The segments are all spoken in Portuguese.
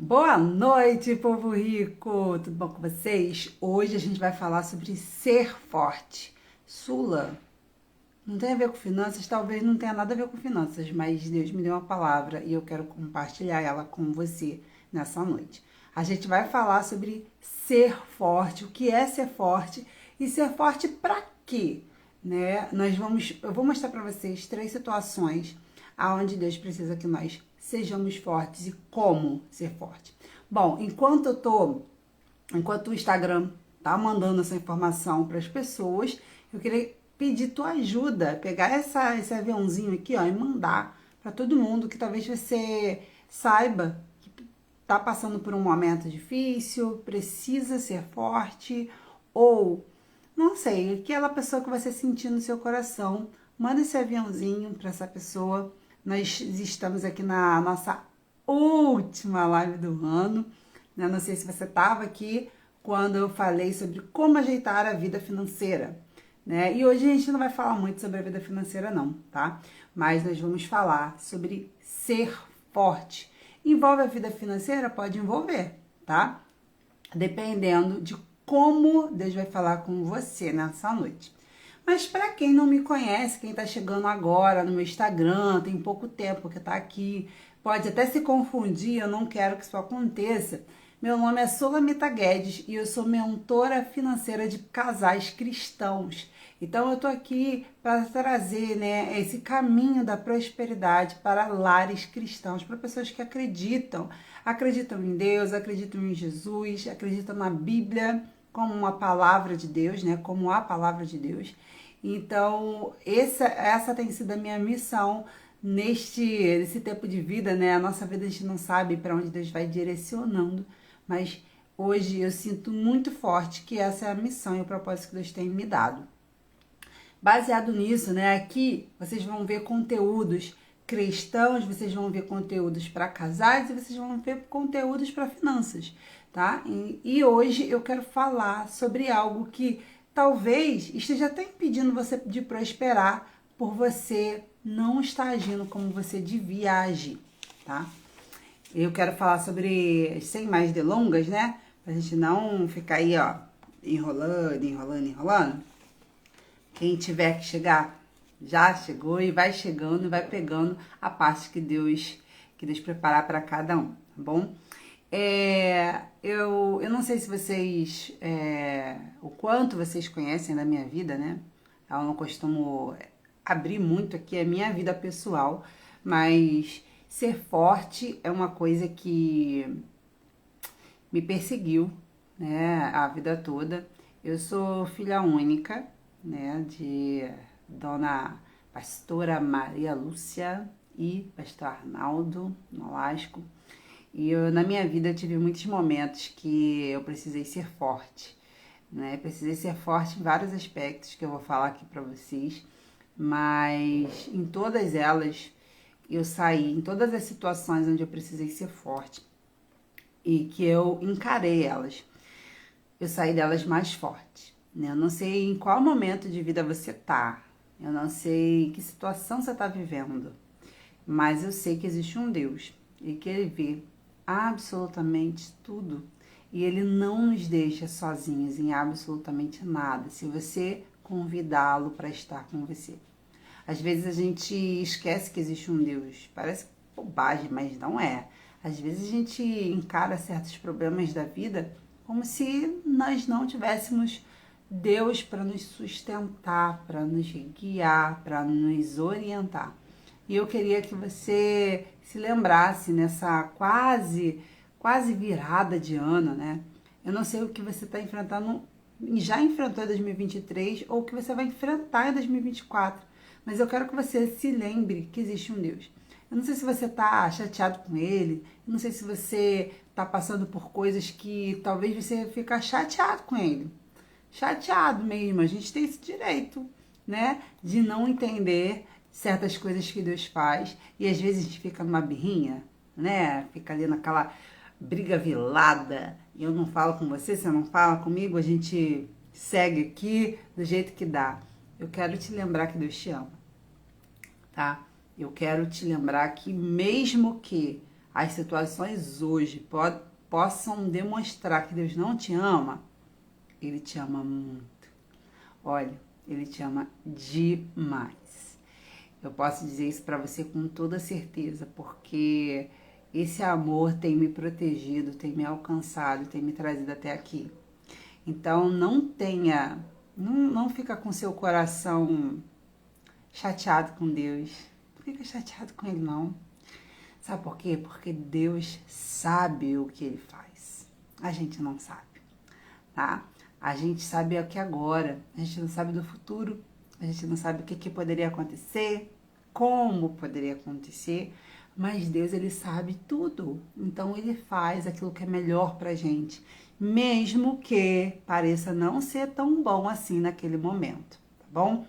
Boa noite, povo rico! Tudo bom com vocês? Hoje a gente vai falar sobre ser forte. Sula, não tem a ver com finanças, talvez não tenha nada a ver com finanças, mas Deus me deu uma palavra e eu quero compartilhar ela com você nessa noite. A gente vai falar sobre ser forte, o que é ser forte e ser forte para quê? Né? Eu vou mostrar para vocês 3 situações aonde Deus precisa que nós sejamos fortes e como ser forte. Bom, enquanto o Instagram tá mandando essa informação para as pessoas, eu queria pedir tua ajuda, pegar esse aviãozinho aqui, ó, e mandar para todo mundo que talvez você saiba que tá passando por um momento difícil, precisa ser forte ou não sei, aquela pessoa que você sentir no seu coração, manda esse aviãozinho para essa pessoa. Nós estamos aqui na nossa última live do ano, né? Não sei se você estava aqui quando eu falei sobre como ajeitar a vida financeira, né? E hoje a gente não vai falar muito sobre a vida financeira não, tá? Mas nós vamos falar sobre ser forte. Envolve a vida financeira? Pode envolver, tá? Dependendo de como Deus vai falar com você nessa noite. Mas para quem não me conhece, quem está chegando agora no meu Instagram, tem pouco tempo que está aqui, pode até se confundir, eu não quero que isso aconteça. Meu nome é Solamita Guedes e eu sou mentora financeira de casais cristãos. Então eu tô aqui para trazer, né, esse caminho da prosperidade para lares cristãos, para pessoas que acreditam em Deus, acreditam em Jesus, acreditam na Bíblia como uma palavra de Deus, né, como a palavra de Deus. Então, essa tem sido a minha missão nesse tempo de vida, né? A nossa vida a gente não sabe para onde Deus vai direcionando, mas hoje eu sinto muito forte que essa é a missão e o propósito que Deus tem me dado. Baseado nisso, né? Aqui vocês vão ver conteúdos cristãos, vocês vão ver conteúdos para casais e vocês vão ver conteúdos para finanças, tá? E hoje eu quero falar sobre algo que talvez esteja até impedindo você de prosperar por você não estar agindo como você devia agir, tá? Eu quero falar sobre, sem mais delongas, né? Pra gente não ficar aí, ó, enrolando. Quem tiver que chegar, já chegou e vai chegando e vai pegando a parte que Deus preparar para cada um, tá bom? Eu não sei se vocês, o quanto vocês conhecem da minha vida, né? Eu não costumo abrir muito aqui a minha vida pessoal, mas ser forte é uma coisa que me perseguiu, né, a vida toda. Eu sou filha única, né, de Dona Pastora Maria Lúcia e Pastor Arnaldo Nolasco. E na minha vida eu tive muitos momentos que eu precisei ser forte, né? Precisei ser forte em vários aspectos que eu vou falar aqui para vocês, mas em todas elas eu saí, em todas as situações onde eu precisei ser forte e que eu encarei elas, eu saí delas mais forte, né? Eu não sei em qual momento de vida você tá, eu não sei em que situação você tá vivendo, mas eu sei que existe um Deus e que Ele vê absolutamente tudo e Ele não nos deixa sozinhos em absolutamente nada, se você convidá-lo para estar com você. Às vezes a gente esquece que existe um Deus, parece bobagem, mas não é. Às vezes a gente encara certos problemas da vida como se nós não tivéssemos Deus para nos sustentar, para nos guiar, para nos orientar. E eu queria que você se lembrasse nessa quase virada de ano, né? Eu não sei o que você está enfrentando, já enfrentou em 2023 ou o que você vai enfrentar em 2024, mas eu quero que você se lembre que existe um Deus. Eu não sei se você está chateado com Ele, eu não sei se você está passando por coisas que talvez você fique chateado com Ele. Chateado mesmo, a gente tem esse direito, né? De não entender certas coisas que Deus faz e às vezes a gente fica numa birrinha, né? Fica ali naquela briga velada. E eu não falo com você, você não fala comigo, a gente segue aqui do jeito que dá. Eu quero te lembrar que Deus te ama, tá? Eu quero te lembrar que mesmo que as situações hoje possam demonstrar que Deus não te ama, Ele te ama muito. Olha, Ele te ama demais. Eu posso dizer isso para você com toda certeza, porque esse amor tem me protegido, tem me alcançado, tem me trazido até aqui. Então não fica com seu coração chateado com Deus. Não fica chateado com Ele, não. Sabe por quê? Porque Deus sabe o que Ele faz. A gente não sabe, tá? A gente sabe o que agora, a gente não sabe do futuro, a gente não sabe o que poderia acontecer, como poderia acontecer, mas Deus, Ele sabe tudo. Então, Ele faz aquilo que é melhor pra gente, mesmo que pareça não ser tão bom assim naquele momento, tá bom?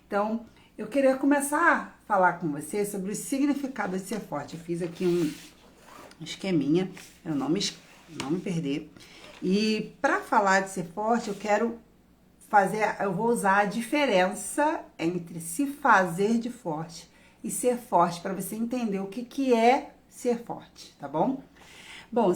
Então, eu queria começar a falar com você sobre o significado de ser forte. Eu fiz aqui um esqueminha, eu não me perder. E para falar de ser forte, eu vou usar a diferença entre se fazer de forte e ser forte, para você entender o que é ser forte, tá bom? Bom,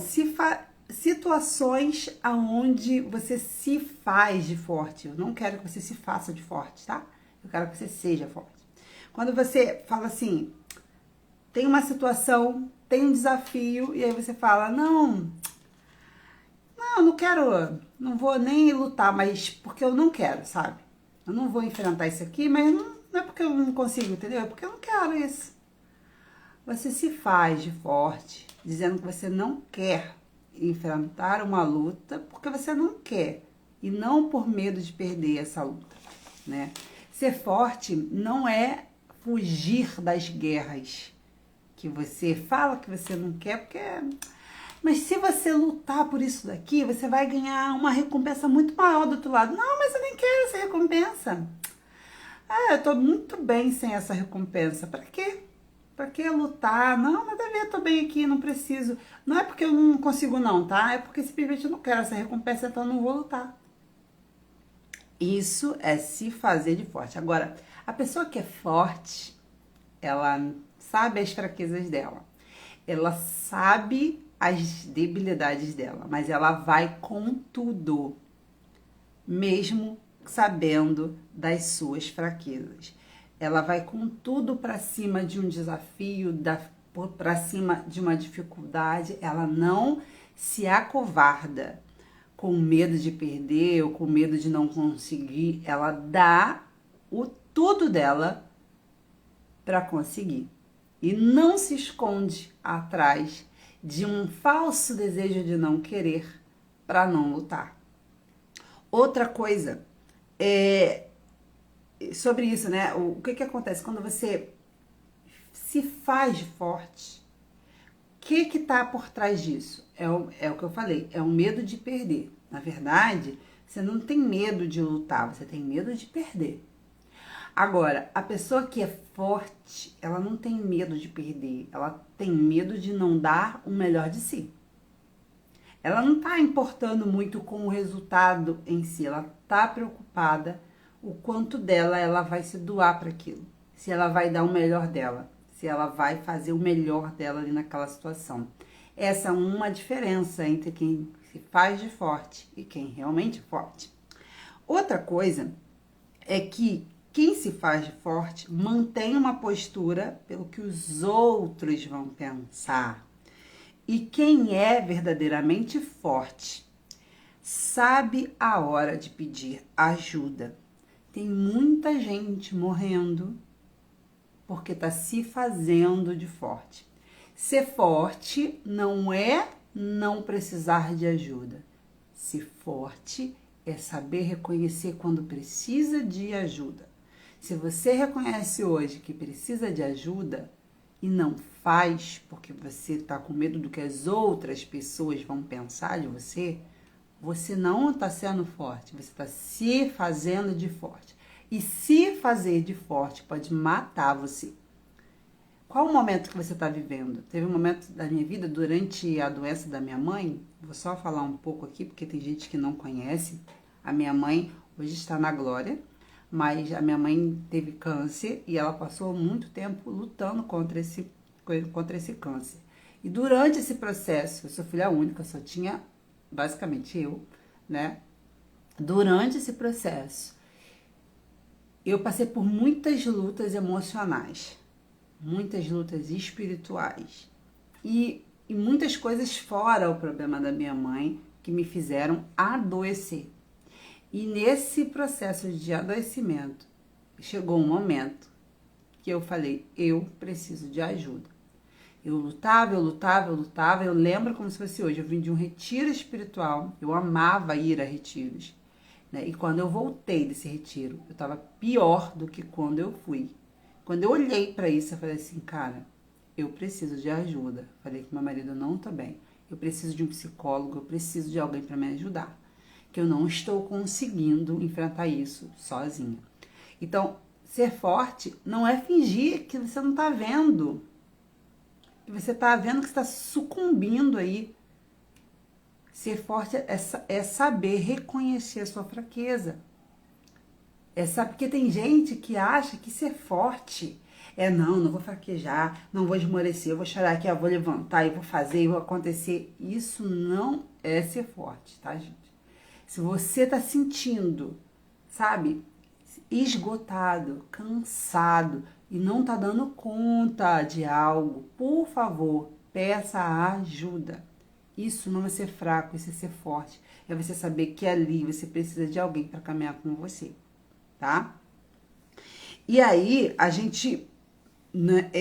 situações aonde você se faz de forte. Eu não quero que você se faça de forte, tá? Eu quero que você seja forte. Quando você fala assim, tem uma situação, tem um desafio, e aí você fala, não, não quero, não vou nem lutar, mas porque eu não quero, sabe? Eu não vou enfrentar isso aqui, mas não é porque eu não consigo, entendeu? É porque eu não quero isso. Você se faz de forte, dizendo que você não quer enfrentar uma luta porque você não quer, e não por medo de perder essa luta, né? Ser forte não é fugir das guerras que você fala que você não quer, porque... Mas se você lutar por isso daqui, você vai ganhar uma recompensa muito maior do outro lado. Não, mas eu nem quero essa recompensa. Ah, eu tô muito bem sem essa recompensa. Pra quê? Pra que lutar? Não, nada a ver, eu tô bem aqui, não preciso. Não é porque eu não consigo não, tá? É porque simplesmente eu não quero essa recompensa, então eu não vou lutar. Isso é se fazer de forte. Agora, a pessoa que é forte, ela sabe as fraquezas dela. Ela sabe as debilidades dela, mas ela vai com tudo, mesmo sabendo das suas fraquezas. Ela vai com tudo para cima de um desafio, para cima de uma dificuldade. Ela não se acovarda com medo de perder ou com medo de não conseguir. Ela dá o tudo dela para conseguir e não se esconde atrás de um falso desejo de não querer para não lutar. Outra coisa é sobre isso, né? O que acontece quando você se faz forte? O que está por trás disso? É o que eu falei, é o medo de perder. Na verdade, você não tem medo de lutar, você tem medo de perder. Agora, a pessoa que é forte, ela não tem medo de perder, ela tem medo de não dar o melhor de si. Ela não está importando muito com o resultado em si, ela está preocupada o quanto dela ela vai se doar para aquilo, se ela vai dar o melhor dela, se ela vai fazer o melhor dela ali naquela situação. Essa é uma diferença entre quem se faz de forte e quem realmente é forte. Outra coisa é que quem se faz de forte mantém uma postura pelo que os outros vão pensar. E quem é verdadeiramente forte sabe a hora de pedir ajuda. Tem muita gente morrendo porque está se fazendo de forte. Ser forte não é não precisar de ajuda. Ser forte é saber reconhecer quando precisa de ajuda. Se você reconhece hoje que precisa de ajuda e não faz porque você está com medo do que as outras pessoas vão pensar de você, você não está sendo forte, você está se fazendo de forte. E se fazer de forte pode matar você. Qual o momento que você está vivendo? Teve um momento da minha vida durante a doença da minha mãe, vou só falar um pouco aqui, porque tem gente que não conhece. A minha mãe hoje está na glória, mas a minha mãe teve câncer e ela passou muito tempo lutando contra esse câncer. E durante esse processo, eu sou filha única, só tinha basicamente eu, né? Durante esse processo, eu passei por muitas lutas emocionais, muitas lutas espirituais e muitas coisas fora o problema da minha mãe que me fizeram adoecer. E nesse processo de adoecimento, chegou um momento que eu falei, eu preciso de ajuda. Eu lutava, eu lembro como se fosse hoje, eu vim de um retiro espiritual, eu amava ir a retiros, né? E quando eu voltei desse retiro, eu estava pior do que quando eu fui. Quando eu olhei para isso, eu falei assim, cara, eu preciso de ajuda. Falei que meu marido não tá bem, eu preciso de um psicólogo, eu preciso de alguém para me ajudar, que eu não estou conseguindo enfrentar isso sozinha. Então, ser forte não é fingir que você não está vendo, que você está vendo que você está sucumbindo aí. Ser forte é saber reconhecer a sua fraqueza. Porque tem gente que acha que ser forte não vou fraquejar, não vou esmorecer, eu vou chorar aqui, eu vou levantar, eu vou fazer, eu vou acontecer. Isso não é ser forte, tá, gente? Se você tá sentindo, sabe, esgotado, cansado e não tá dando conta de algo, por favor, peça ajuda. Isso não é ser fraco, isso é ser forte. É você saber que ali você precisa de alguém para caminhar com você, tá? E aí, a gente né,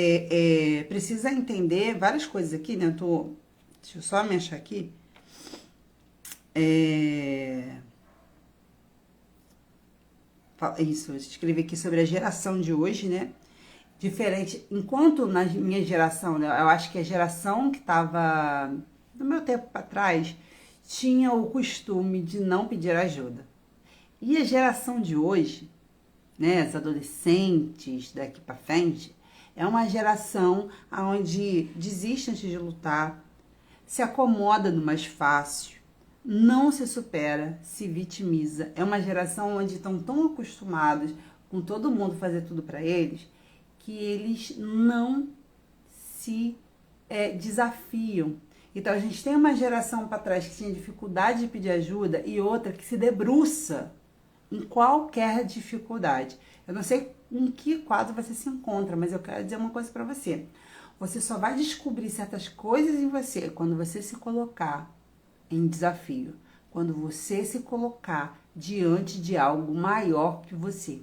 precisa entender várias coisas aqui, né? Deixa eu só me achar aqui. Isso, eu escrevi aqui sobre a geração de hoje, né? Diferente, enquanto na minha geração, né, eu acho que a geração que estava no meu tempo para trás tinha o costume de não pedir ajuda. E a geração de hoje, né, os adolescentes daqui para frente, é uma geração onde desiste antes de lutar, se acomoda no mais fácil, não se supera, se vitimiza. É uma geração onde estão tão acostumados com todo mundo fazer tudo para eles, que eles não se desafiam. Então a gente tem uma geração para trás que tinha dificuldade de pedir ajuda e outra que se debruça em qualquer dificuldade. Eu não sei em que quadro você se encontra, mas eu quero dizer uma coisa para você. Você só vai descobrir certas coisas em você quando você se colocar em desafio, quando você se colocar diante de algo maior que você.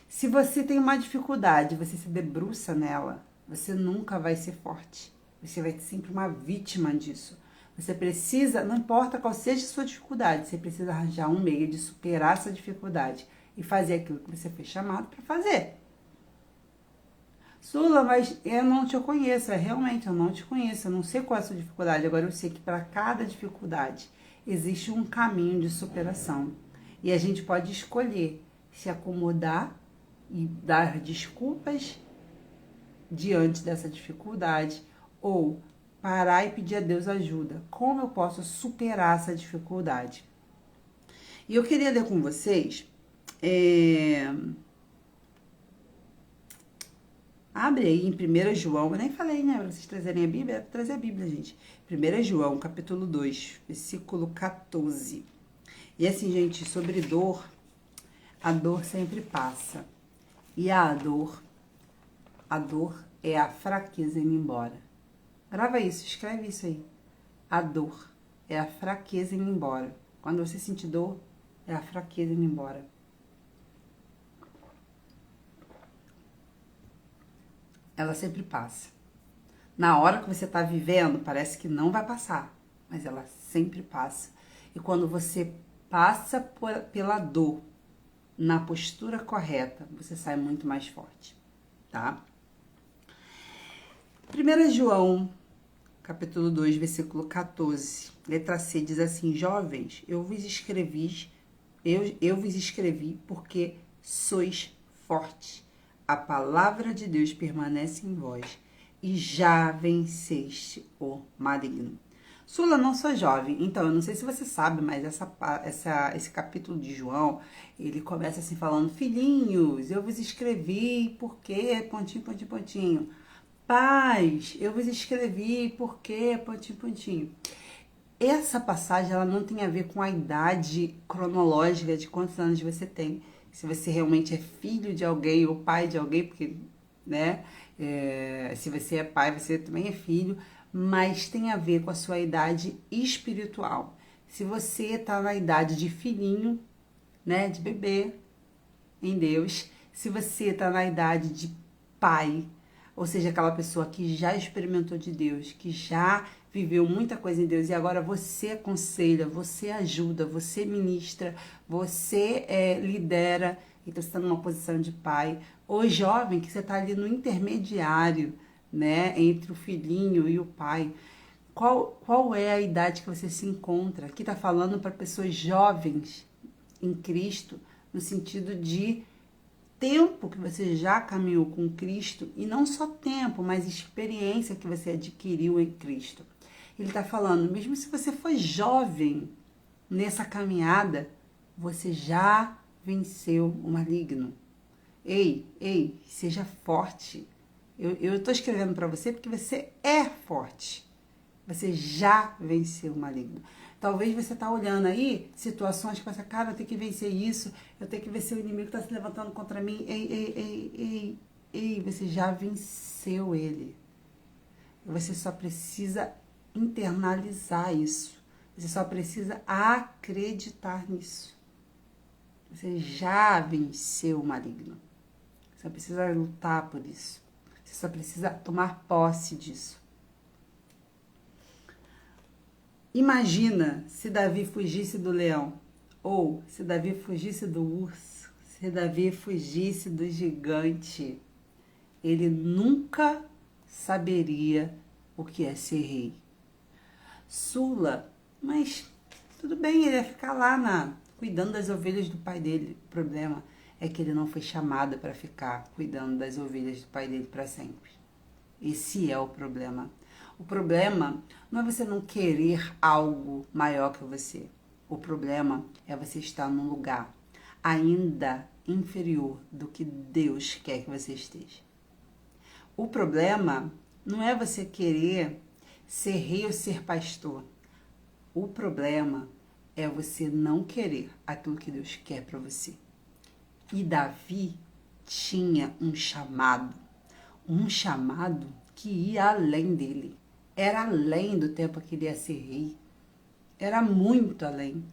Se você tem uma dificuldade, você se debruça nela, você nunca vai ser forte. Você vai ser sempre uma vítima disso. Você precisa, não importa qual seja a sua dificuldade, você precisa arranjar um meio de superar essa dificuldade e fazer aquilo que você foi chamado para fazer. Sula, mas eu não te conheço, realmente eu não te conheço, eu não sei qual é a sua dificuldade, agora eu sei que para cada dificuldade existe um caminho de superação. E a gente pode escolher se acomodar e dar desculpas diante dessa dificuldade ou parar e pedir a Deus ajuda. Como eu posso superar essa dificuldade? E eu queria ler com vocês... Abre aí em 1 João, eu nem falei, né, pra vocês trazerem a Bíblia, pra trazer a Bíblia, gente. 1 João, capítulo 2, versículo 14. E assim, gente, sobre dor, a dor sempre passa. E a dor é a fraqueza indo embora. Grava isso, escreve isso aí. A dor é a fraqueza indo embora. Quando você sentir dor, é a fraqueza indo embora. Ela sempre passa. Na hora que você está vivendo, parece que não vai passar, mas ela sempre passa. E quando você passa pela dor na postura correta, você sai muito mais forte, tá? 1 João, capítulo 2, versículo 14, letra C, diz assim: Jovens, eu vos escrevi porque sois fortes. A palavra de Deus permanece em vós e já venceste o maligno. Sula, não sou jovem, então eu não sei se você sabe, mas esse capítulo de João, ele começa assim falando: filhinhos, eu vos escrevi porque, pontinho, pontinho, pontinho. Paz, eu vos escrevi porque, pontinho, pontinho. Essa passagem, ela não tem a ver com a idade cronológica de quantos anos você tem. Se você realmente é filho de alguém ou pai de alguém, porque, né? Se você é pai, você também é filho. Mas tem a ver com a sua idade espiritual. Se você está na idade de filhinho, né? De bebê em Deus. Se você está na idade de pai, ou seja, aquela pessoa que já experimentou de Deus, que já viveu muita coisa em Deus e agora você aconselha, você ajuda, você ministra, você lidera, então você está numa posição de pai. Ou jovem, que você está ali no intermediário, né, entre o filhinho e o pai. Qual é a idade que você se encontra? Aqui está falando para pessoas jovens em Cristo, no sentido de tempo que você já caminhou com Cristo, e não só tempo, mas experiência que você adquiriu em Cristo. Ele está falando, mesmo se você foi jovem nessa caminhada, você já venceu o maligno. Ei, seja forte. Eu estou escrevendo para você porque você é forte. Você já venceu o maligno. Talvez você tá olhando aí situações que você, cara, eu tenho que vencer isso, eu tenho que vencer o inimigo que está se levantando contra mim. Ei, você já venceu ele. Você só precisa internalizar isso. Você só precisa acreditar nisso. Você já venceu o maligno. Você só precisa lutar por isso. Você só precisa tomar posse disso. Imagina se Davi fugisse do leão, ou se Davi fugisse do urso, se Davi fugisse do gigante. Ele nunca saberia o que é ser rei. Sula, mas tudo bem, ele ia ficar lá cuidando das ovelhas do pai dele. O problema é que ele não foi chamado para ficar cuidando das ovelhas do pai dele para sempre. Esse é o problema. O problema não é você não querer algo maior que você. O problema é você estar num lugar ainda inferior do que Deus quer que você esteja. O problema não é você querer ser rei ou ser pastor. O problema é você não querer aquilo que Deus quer para você. E Davi tinha um chamado que ia além dele. Era além do tempo que ele ia ser rei. Era muito além.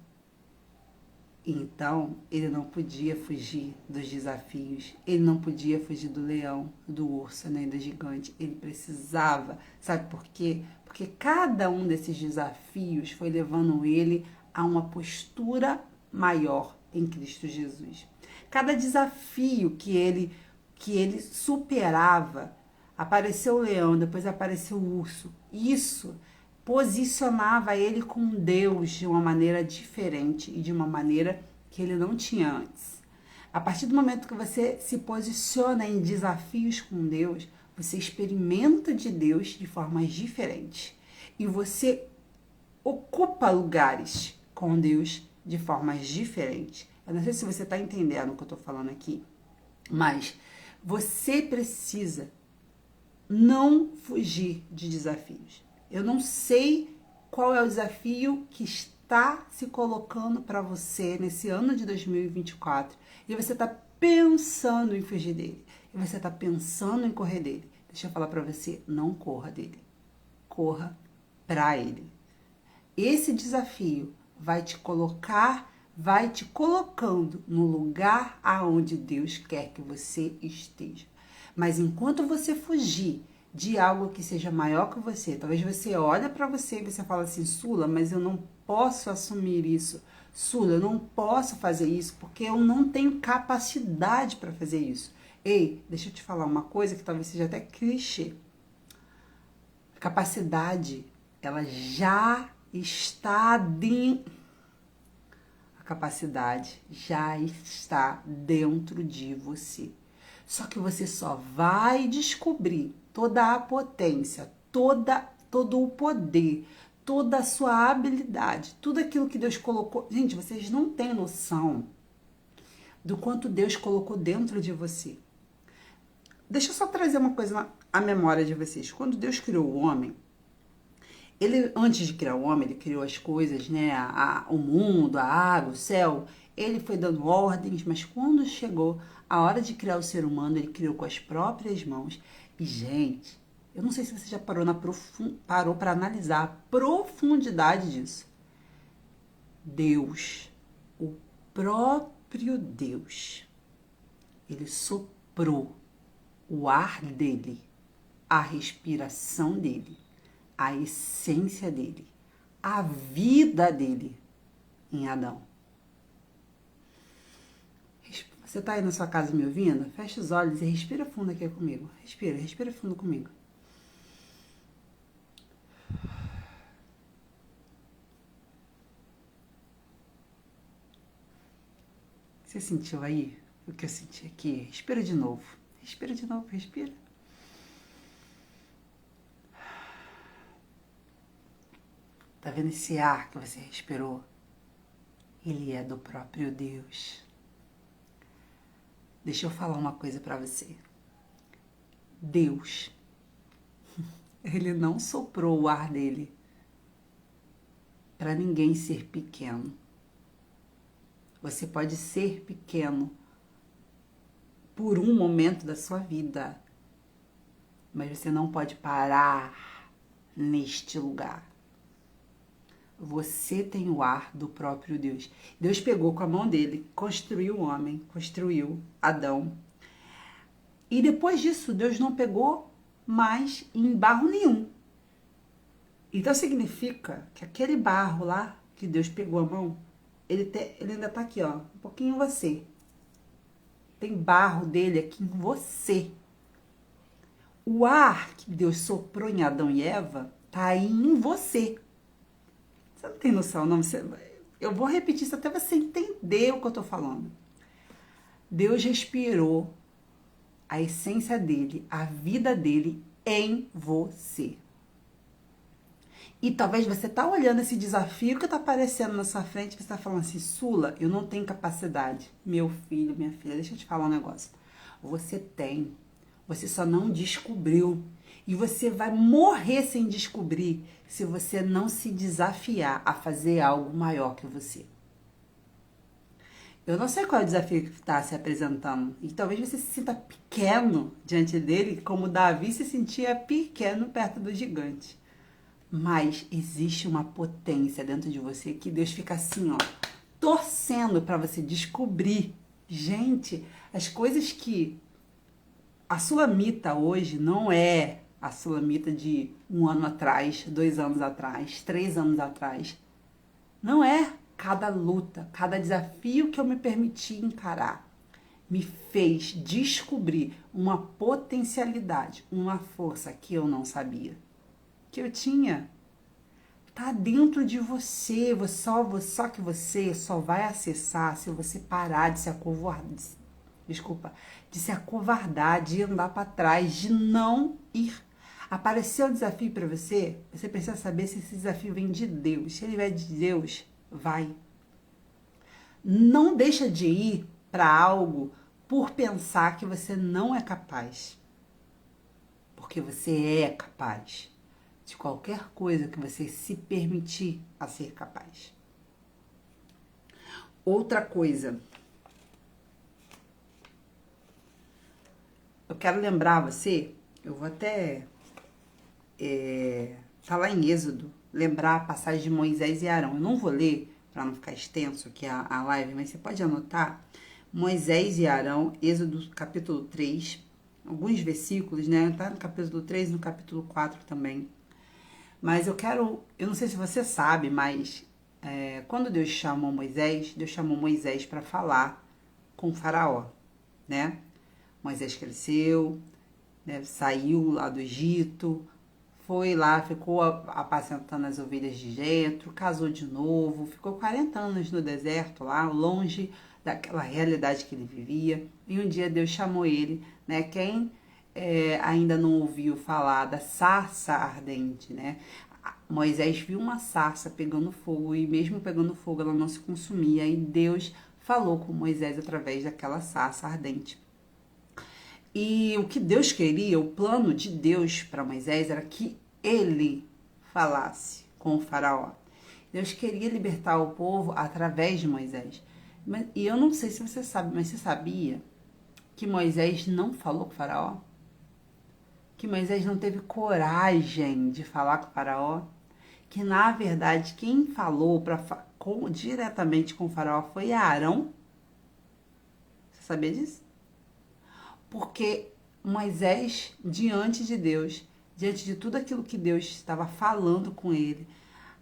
Então, ele não podia fugir dos desafios. Ele não podia fugir do leão, do urso, nem do gigante. Ele precisava. Sabe por quê? Porque cada um desses desafios foi levando ele a uma postura maior em Cristo Jesus. Cada desafio que ele superava, apareceu o leão, depois apareceu o urso. Isso posicionava ele com Deus de uma maneira diferente e de uma maneira que ele não tinha antes. A partir do momento que você se posiciona em desafios com Deus, você experimenta de Deus de formas diferentes. E você ocupa lugares com Deus de formas diferentes. Eu não sei se você está entendendo o que eu estou falando aqui, mas você precisa não fugir de desafios. Eu não sei qual é o desafio que está se colocando para você nesse ano de 2024 e você está pensando em fugir dele, e você está pensando em correr dele. Deixa eu falar para você, não corra dele, corra para ele. Esse desafio vai te colocando no lugar aonde Deus quer que você esteja. Mas enquanto você fugir de algo que seja maior que você, talvez você olhe para você e você fala assim, Sula, mas eu não posso assumir isso. Sula, eu não posso fazer isso porque eu não tenho capacidade para fazer isso. Ei, deixa eu te falar uma coisa que talvez seja até clichê. Capacidade, ela já está dentro. A capacidade já está dentro de você. Só que você só vai descobrir toda a potência, todo o poder, toda a sua habilidade, tudo aquilo que Deus colocou. Gente, vocês não têm noção do quanto Deus colocou dentro de você. Deixa eu só trazer uma coisa a memória de vocês. Quando Deus criou o homem, ele, antes de criar o homem, ele criou as coisas, né? O mundo, a água, o céu. Ele foi dando ordens, mas quando chegou a hora de criar o ser humano, ele criou com as próprias mãos. E, gente, eu não sei se você já parou para analisar a profundidade disso. Deus, o próprio Deus, ele soprou o ar dele, a respiração dele, a essência dele, a vida dele em Adão. Você está aí na sua casa me ouvindo? Fecha os olhos e respira fundo aqui comigo. Respira fundo comigo. Você sentiu aí o que eu senti aqui? Respira de novo. Respira. Tá vendo esse ar que você respirou? Ele é do próprio Deus. Deixa eu falar uma coisa para você. Deus, ele não soprou o ar dele para ninguém ser pequeno. Você pode ser pequeno por um momento da sua vida, mas você não pode parar neste lugar. Você tem o ar do próprio Deus. Deus pegou com a mão dele, construiu o homem, construiu Adão. E depois disso, Deus não pegou mais em barro nenhum. Então significa que aquele barro lá, que Deus pegou a mão, ele ainda tá aqui, ó, um pouquinho em você. Tem barro dele aqui em você. O ar que Deus soprou em Adão e Eva tá aí em você. Você não tem noção, não? Eu vou repetir isso até você entender o que eu tô falando. Deus respirou a essência dele, a vida dele em você. E talvez você tá olhando esse desafio que tá aparecendo na sua frente, você tá falando assim, Sula, eu não tenho capacidade. Meu filho, minha filha, deixa eu te falar um negócio. Você tem, você só não descobriu. E você vai morrer sem descobrir se você não se desafiar a fazer algo maior que você. Eu não sei qual é o desafio que está se apresentando. E talvez você se sinta pequeno diante dele, como Davi se sentia pequeno perto do gigante. Mas existe uma potência dentro de você que Deus fica assim, ó, torcendo para você descobrir. Gente, as coisas que a sulamita hoje não é a sulamita de 1 ano atrás, 2 anos atrás, 3 anos atrás. Não é. Cada luta, cada desafio que eu me permiti encarar me fez descobrir uma potencialidade, uma força que eu não sabia que eu tinha. Tá dentro de você, só que você só vai acessar se você parar de se acovardar, de se acovardar, de andar para trás, de não ir. Apareceu um desafio para você, você precisa saber se esse desafio vem de Deus. Se ele vem de Deus, vai. Não deixa de ir para algo por pensar que você não é capaz. Porque você é capaz de qualquer coisa que você se permitir a ser capaz. Outra coisa. Eu quero lembrar você, eu vou até tá lá em Êxodo, lembrar a passagem de Moisés e Arão. Eu não vou ler para não ficar extenso aqui a live, mas você pode anotar Moisés e Arão, Êxodo capítulo 3, alguns versículos, né? Tá no capítulo 3 e no capítulo 4 também. Mas eu não sei se você sabe, mas quando Deus chamou Moisés para falar com o faraó, né? Moisés cresceu, né? Saiu lá do Egito, foi lá, ficou apacentando as ovelhas de Jetro, casou de novo, ficou 40 anos no deserto lá, longe daquela realidade que ele vivia. E um dia Deus chamou ele, né? Quem ainda não ouviu falar da sarça ardente, né? Moisés viu uma sarça pegando fogo e mesmo pegando fogo ela não se consumia. E Deus falou com Moisés através daquela sarça ardente. E o que Deus queria, o plano de Deus para Moisés era que ele falasse com o faraó. Deus queria libertar o povo através de Moisés. E eu não sei se você sabe, mas você sabia que Moisés não falou com o faraó? Que Moisés não teve coragem de falar com o faraó? Que na verdade quem falou diretamente com o faraó foi Arão? Você sabia disso? Porque Moisés, diante de Deus, diante de tudo aquilo que Deus estava falando com ele,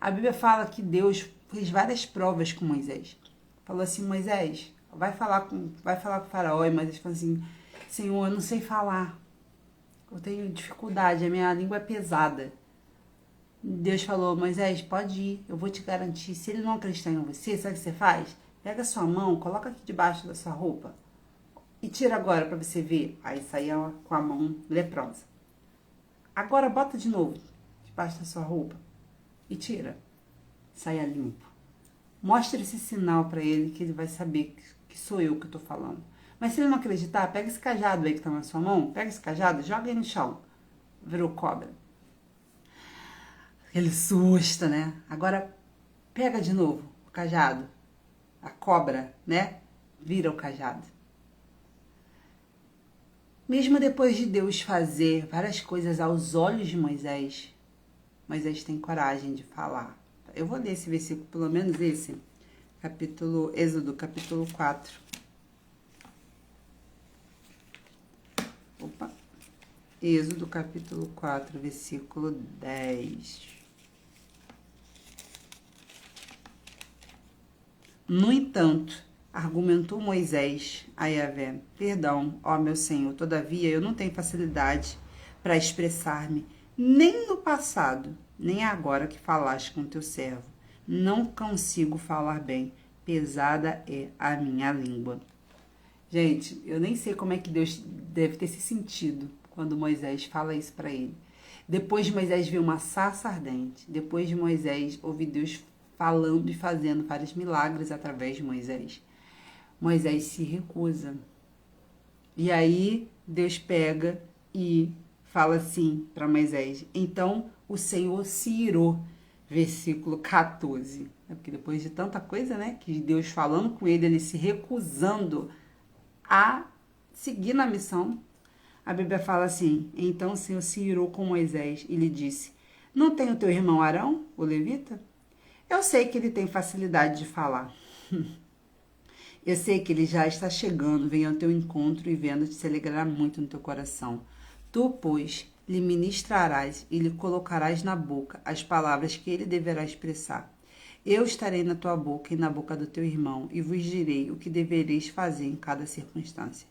a Bíblia fala que Deus fez várias provas com Moisés. Falou assim: Moisés, vai falar com o faraó. E Moisés falou assim: Senhor, eu não sei falar. Eu tenho dificuldade, a minha língua é pesada. Deus falou: Moisés, pode ir, eu vou te garantir. Se ele não acreditar em você, sabe o que você faz? Pega a sua mão, coloca aqui debaixo da sua roupa e tira agora para você ver. Aí saía com a mão leprosa. Agora bota de novo debaixo da sua roupa e tira. Saia limpo. Mostre esse sinal para ele que ele vai saber que sou eu que estou falando. Mas se ele não acreditar, pega esse cajado aí que está na sua mão, pega esse cajado, joga aí no chão. Virou cobra. Ele assusta, né? Agora pega de novo o cajado. A cobra, né? Vira o cajado. Mesmo depois de Deus fazer várias coisas aos olhos de Moisés, Moisés tem coragem de falar. Eu vou ler esse versículo, pelo menos esse, Êxodo, capítulo 4. Êxodo, capítulo 4, versículo 10. No entanto, argumentou Moisés a Yahvé: perdão, ó meu Senhor, todavia eu não tenho facilidade para expressar-me, nem no passado, nem agora que falaste com teu servo. Não consigo falar bem, pesada é a minha língua. Gente, eu nem sei como é que Deus deve ter se sentido quando Moisés fala isso para ele. Depois de Moisés ver uma sarça ardente, depois de Moisés ouvir Deus falando e fazendo vários milagres através de Moisés, Moisés se recusa. E aí Deus pega e fala assim para Moisés: então o Senhor se irou. Versículo 14. Porque depois de tanta coisa, né, que Deus falando com ele, ele se recusando a seguir na missão, a Bíblia fala assim: então o Senhor se irou com Moisés e lhe disse: não tem o teu irmão Arão, o levita? Eu sei que ele tem facilidade de falar. Eu sei que ele já está chegando, vem ao teu encontro e vendo-te se alegrará muito no teu coração. Tu, pois, lhe ministrarás e lhe colocarás na boca as palavras que ele deverá expressar. Eu estarei na tua boca e na boca do teu irmão, e vos direi o que devereis fazer em cada circunstância.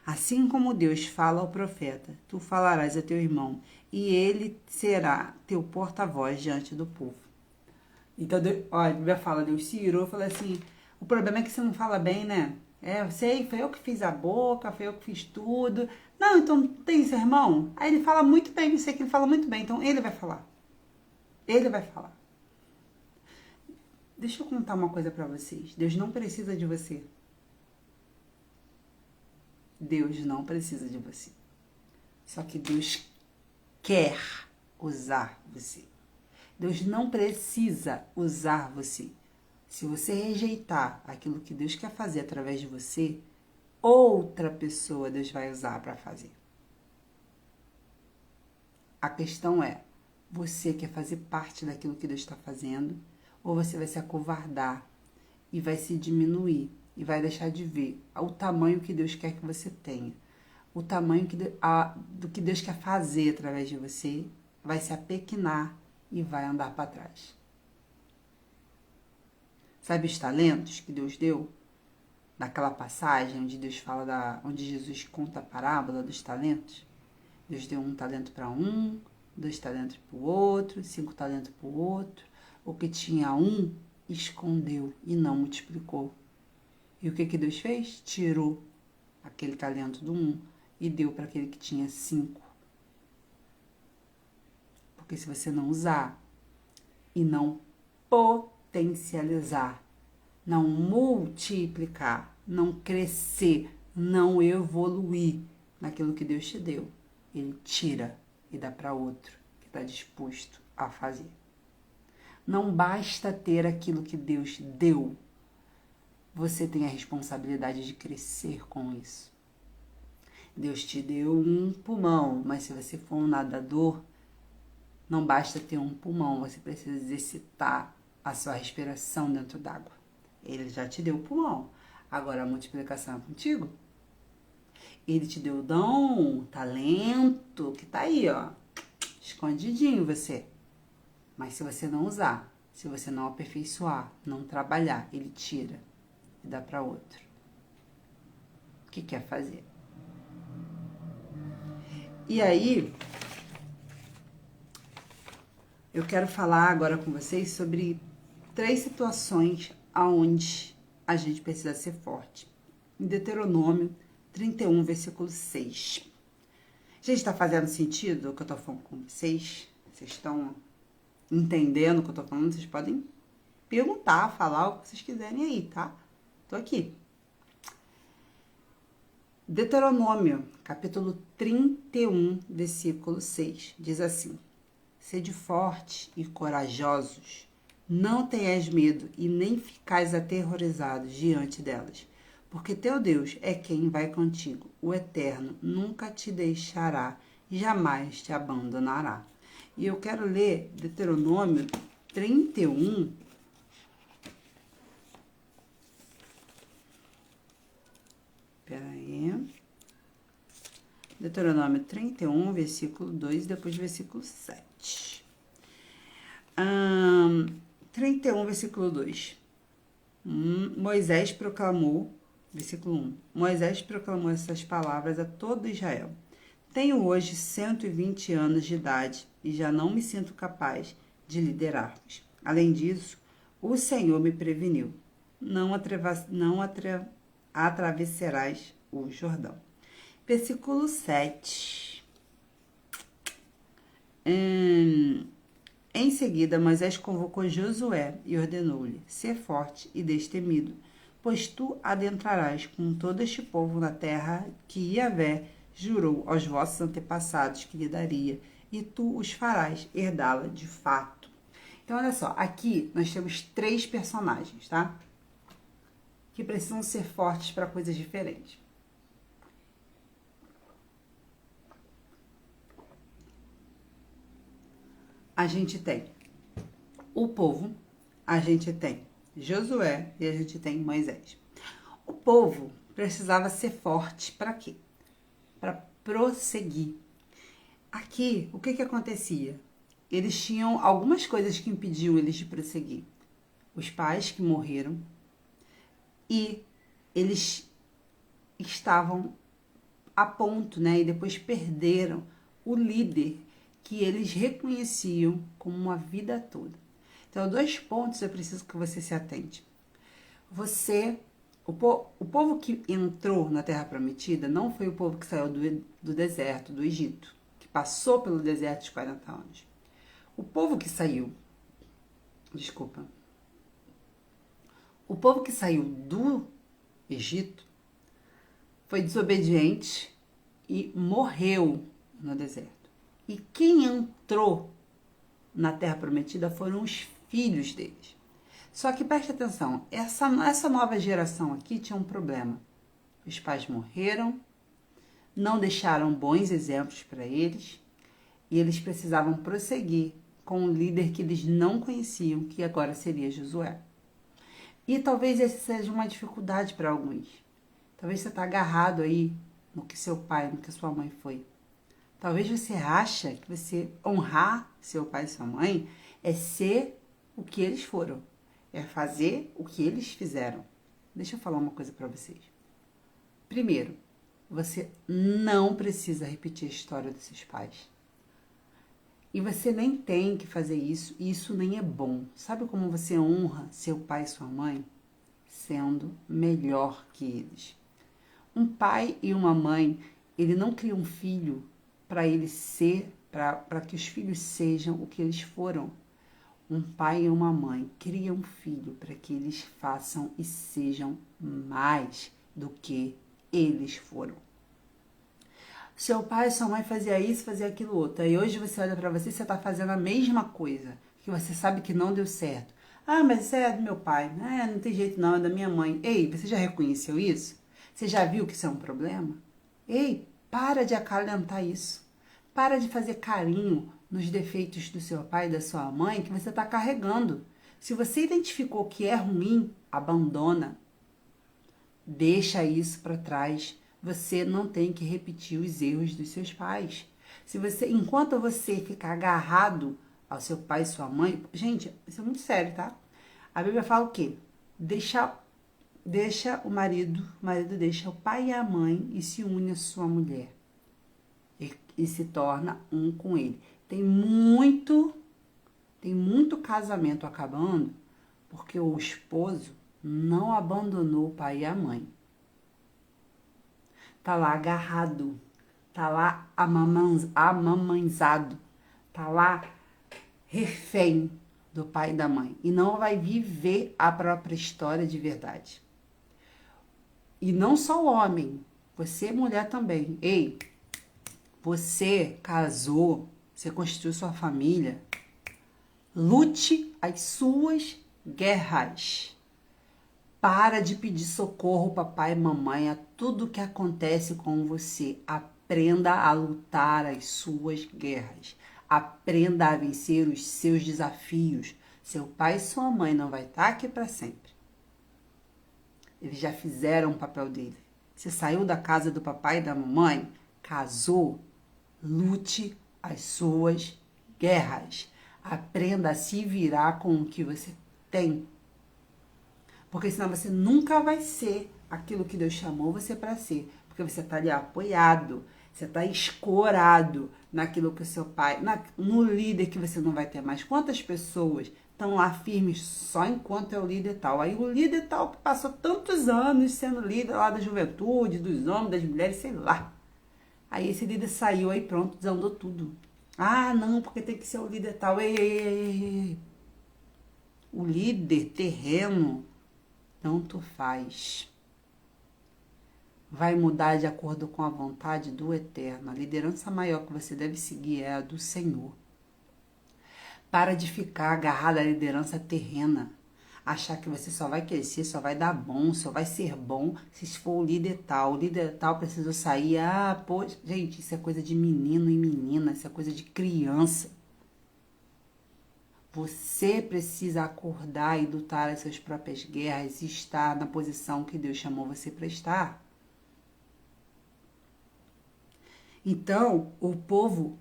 Assim como Deus fala ao profeta, tu falarás a teu irmão, e ele será teu porta-voz diante do povo. Então, a Bíblia fala, Deus se irou, fala assim: o problema é que você não fala bem, né? Eu sei, foi eu que fiz a boca, foi eu que fiz tudo. Não, então tem seu irmão? Aí ele fala muito bem, eu sei que ele fala muito bem, então ele vai falar. Ele vai falar. Deixa eu contar uma coisa pra vocês. Deus não precisa de você. Deus não precisa de você. Só que Deus quer usar você. Deus não precisa usar você. Se você rejeitar aquilo que Deus quer fazer através de você, outra pessoa Deus vai usar para fazer. A questão é, você quer fazer parte daquilo que Deus está fazendo, ou você vai se acovardar e vai se diminuir e vai deixar de ver o tamanho que Deus quer que você tenha, o tamanho do que Deus quer fazer através de você, vai se apequenar e vai andar para trás. Sabe os talentos que Deus deu? Naquela passagem onde Deus fala onde Jesus conta a parábola dos talentos. Deus deu 1 talento para um, 2 talentos para o outro, 5 talentos para o outro. O que tinha 1 escondeu e não multiplicou. E o que Deus fez? Tirou aquele talento do 1 e deu para aquele que tinha 5. Porque se você não usar e não potencializar, não multiplicar, não crescer, não evoluir, naquilo que Deus te deu, Ele tira e dá para outro que está disposto a fazer. Não basta ter aquilo que Deus deu, você tem a responsabilidade de crescer com isso. Deus te deu um pulmão, mas se você for um nadador, não basta ter um pulmão, você precisa exercitar a sua respiração dentro d'água. Ele já te deu o pulmão, agora a multiplicação é contigo. Ele te deu o dom, talento, que tá aí, ó, escondidinho você. Mas se você não usar, se você não aperfeiçoar, não trabalhar, ele tira e dá para outro. O que quer fazer? E aí, eu quero falar agora com vocês sobre 3 situações aonde a gente precisa ser forte. Em Deuteronômio 31, versículo 6. Gente, tá fazendo sentido o que eu tô falando com vocês? Vocês estão entendendo o que eu tô falando? Vocês podem perguntar, falar o que vocês quiserem aí, tá? Tô aqui. Deuteronômio, capítulo 31, versículo 6, diz assim: Sede fortes e corajosos, não tenhais medo e nem ficais aterrorizados diante delas, porque teu Deus é quem vai contigo, o Eterno nunca te deixará e jamais te abandonará. E eu quero ler Deuteronômio 31, Deuteronômio 31, versículo 2, depois versículo 7. 31, versículo 2. Moisés proclamou, versículo 1. Moisés proclamou essas palavras a todo Israel. Tenho hoje 120 anos de idade e já não me sinto capaz de liderar-vos. Além disso, o Senhor me preveniu. Não atravessarás o Jordão. Versículo 7. Em seguida, Moisés convocou Josué e ordenou-lhe: Sê forte e destemido, pois tu adentrarás com todo este povo na terra que Yahvé jurou aos vossos antepassados que lhe daria, e tu os farás herdá-la de fato. Então, olha só, aqui nós temos 3 personagens, tá? Que precisam ser fortes para coisas diferentes. A gente tem o povo, a gente tem Josué e a gente tem Moisés. O povo precisava ser forte para quê? Para prosseguir. Aqui, o que acontecia? Eles tinham algumas coisas que impediam eles de prosseguir. Os pais que morreram e eles estavam a ponto, né? E depois perderam o líder que eles reconheciam como uma vida toda. Então, 2 pontos eu preciso que você se atente. O povo que entrou na Terra Prometida não foi o povo que saiu do deserto, do Egito, que passou pelo deserto de 40 anos. O povo que saiu do Egito foi desobediente e morreu no deserto. E quem entrou na Terra Prometida foram os filhos deles. Só que preste atenção, essa nova geração aqui tinha um problema. Os pais morreram, não deixaram bons exemplos para eles, e eles precisavam prosseguir com um líder que eles não conheciam, que agora seria Josué. E talvez essa seja uma dificuldade para alguns. Talvez você está agarrado aí no que seu pai, no que sua mãe foi. Talvez você acha que você honrar seu pai e sua mãe é ser o que eles foram. É fazer o que eles fizeram. Deixa eu falar uma coisa para vocês. Primeiro, você não precisa repetir a história dos seus pais. E você nem tem que fazer isso, e isso nem é bom. Sabe como você honra seu pai e sua mãe? Sendo melhor que eles. Um pai e uma mãe, ele não cria um filho para ele ser, para que os filhos sejam o que eles foram. Um pai e uma mãe criam um filho para que eles façam e sejam mais do que eles foram. Seu pai e sua mãe fazia isso, fazia aquilo outro. Aí hoje você olha pra você e você tá fazendo a mesma coisa, que você sabe que não deu certo. Ah, mas isso é do meu pai. Ah, não tem jeito não, é da minha mãe. Ei, você já reconheceu isso? Você já viu que isso é um problema? Ei, para de acalentar isso. Para de fazer carinho nos defeitos do seu pai e da sua mãe que você está carregando. Se você identificou que é ruim, abandona. Deixa isso para trás. Você não tem que repetir os erros dos seus pais. Se você, enquanto você ficar agarrado ao seu pai e sua mãe, gente, isso é muito sério, tá? A Bíblia fala o quê? Deixa o marido deixa o pai e a mãe e se une à sua mulher e se torna um com ele. Tem muito casamento acabando porque o esposo não abandonou o pai e a mãe. Tá lá agarrado, tá lá amamanzado, tá lá refém do pai e da mãe e não vai viver a própria história de verdade. E não só o homem, você mulher também. Ei, você casou, você construiu sua família, lute as suas guerras. Para de pedir socorro, papai e mamãe, a tudo que acontece com você. Aprenda a lutar as suas guerras. Aprenda a vencer os seus desafios. Seu pai e sua mãe não vai estar aqui para sempre. Eles já fizeram o papel dele. Você saiu da casa do papai e da mamãe, casou, lute as suas guerras. Aprenda a se virar com o que você tem. Porque senão você nunca vai ser aquilo que Deus chamou você para ser. Porque você está ali apoiado, você está escorado naquilo que o seu pai, no líder que você não vai ter mais. Quantas pessoas estão lá firmes só enquanto é o líder tal? Aí o líder tal que passou tantos anos sendo líder lá da juventude, dos homens, das mulheres, sei lá. Aí esse líder saiu, aí pronto, desandou tudo. Ah, não, porque tem que ser o líder tal. Ei. O líder terreno tanto faz. Vai mudar de acordo com a vontade do Eterno. A liderança maior que você deve seguir é a do Senhor. Para de ficar agarrado à liderança terrena. Achar que você só vai crescer, só vai dar bom, só vai ser bom se for o líder tal. O líder tal precisou sair. Ah, pô, gente, isso é coisa de menino e menina, isso é coisa de criança. Você precisa acordar e lutar as suas próprias guerras e estar na posição que Deus chamou você para estar. Então, o povo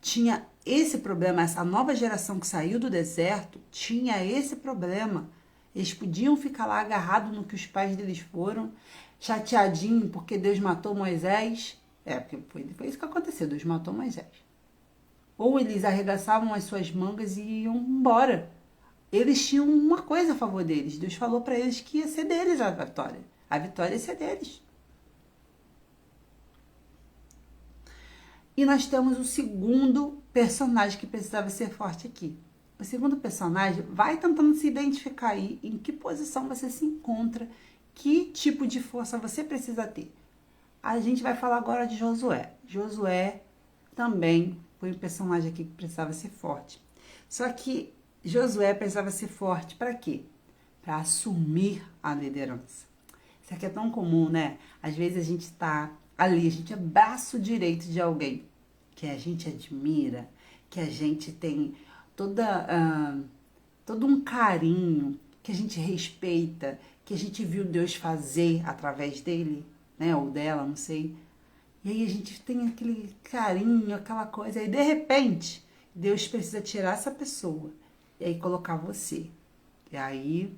tinha esse problema, essa nova geração que saiu do deserto tinha esse problema. Eles podiam ficar lá agarrados no que os pais deles foram, chateadinho porque Deus matou Moisés. Porque foi isso que aconteceu, Deus matou Moisés. Ou eles arregaçavam as suas mangas e iam embora. Eles tinham uma coisa a favor deles. Deus falou para eles que ia ser deles a vitória. A vitória ia ser deles. E nós temos o segundo personagem que precisava ser forte aqui. O segundo personagem vai tentando se identificar aí em que posição você se encontra, que tipo de força você precisa ter. A gente vai falar agora de Josué. Josué também foi um personagem aqui que precisava ser forte. Só que Josué precisava ser forte para quê? Para assumir a liderança. Isso aqui é tão comum, né? Às vezes a gente tá ali, a gente é braço direito de alguém que a gente admira, que a gente tem todo um carinho, que a gente respeita, que a gente viu Deus fazer através dele, né? Ou dela, não sei. E aí a gente tem aquele carinho, aquela coisa, e de repente Deus precisa tirar essa pessoa e aí colocar você. E aí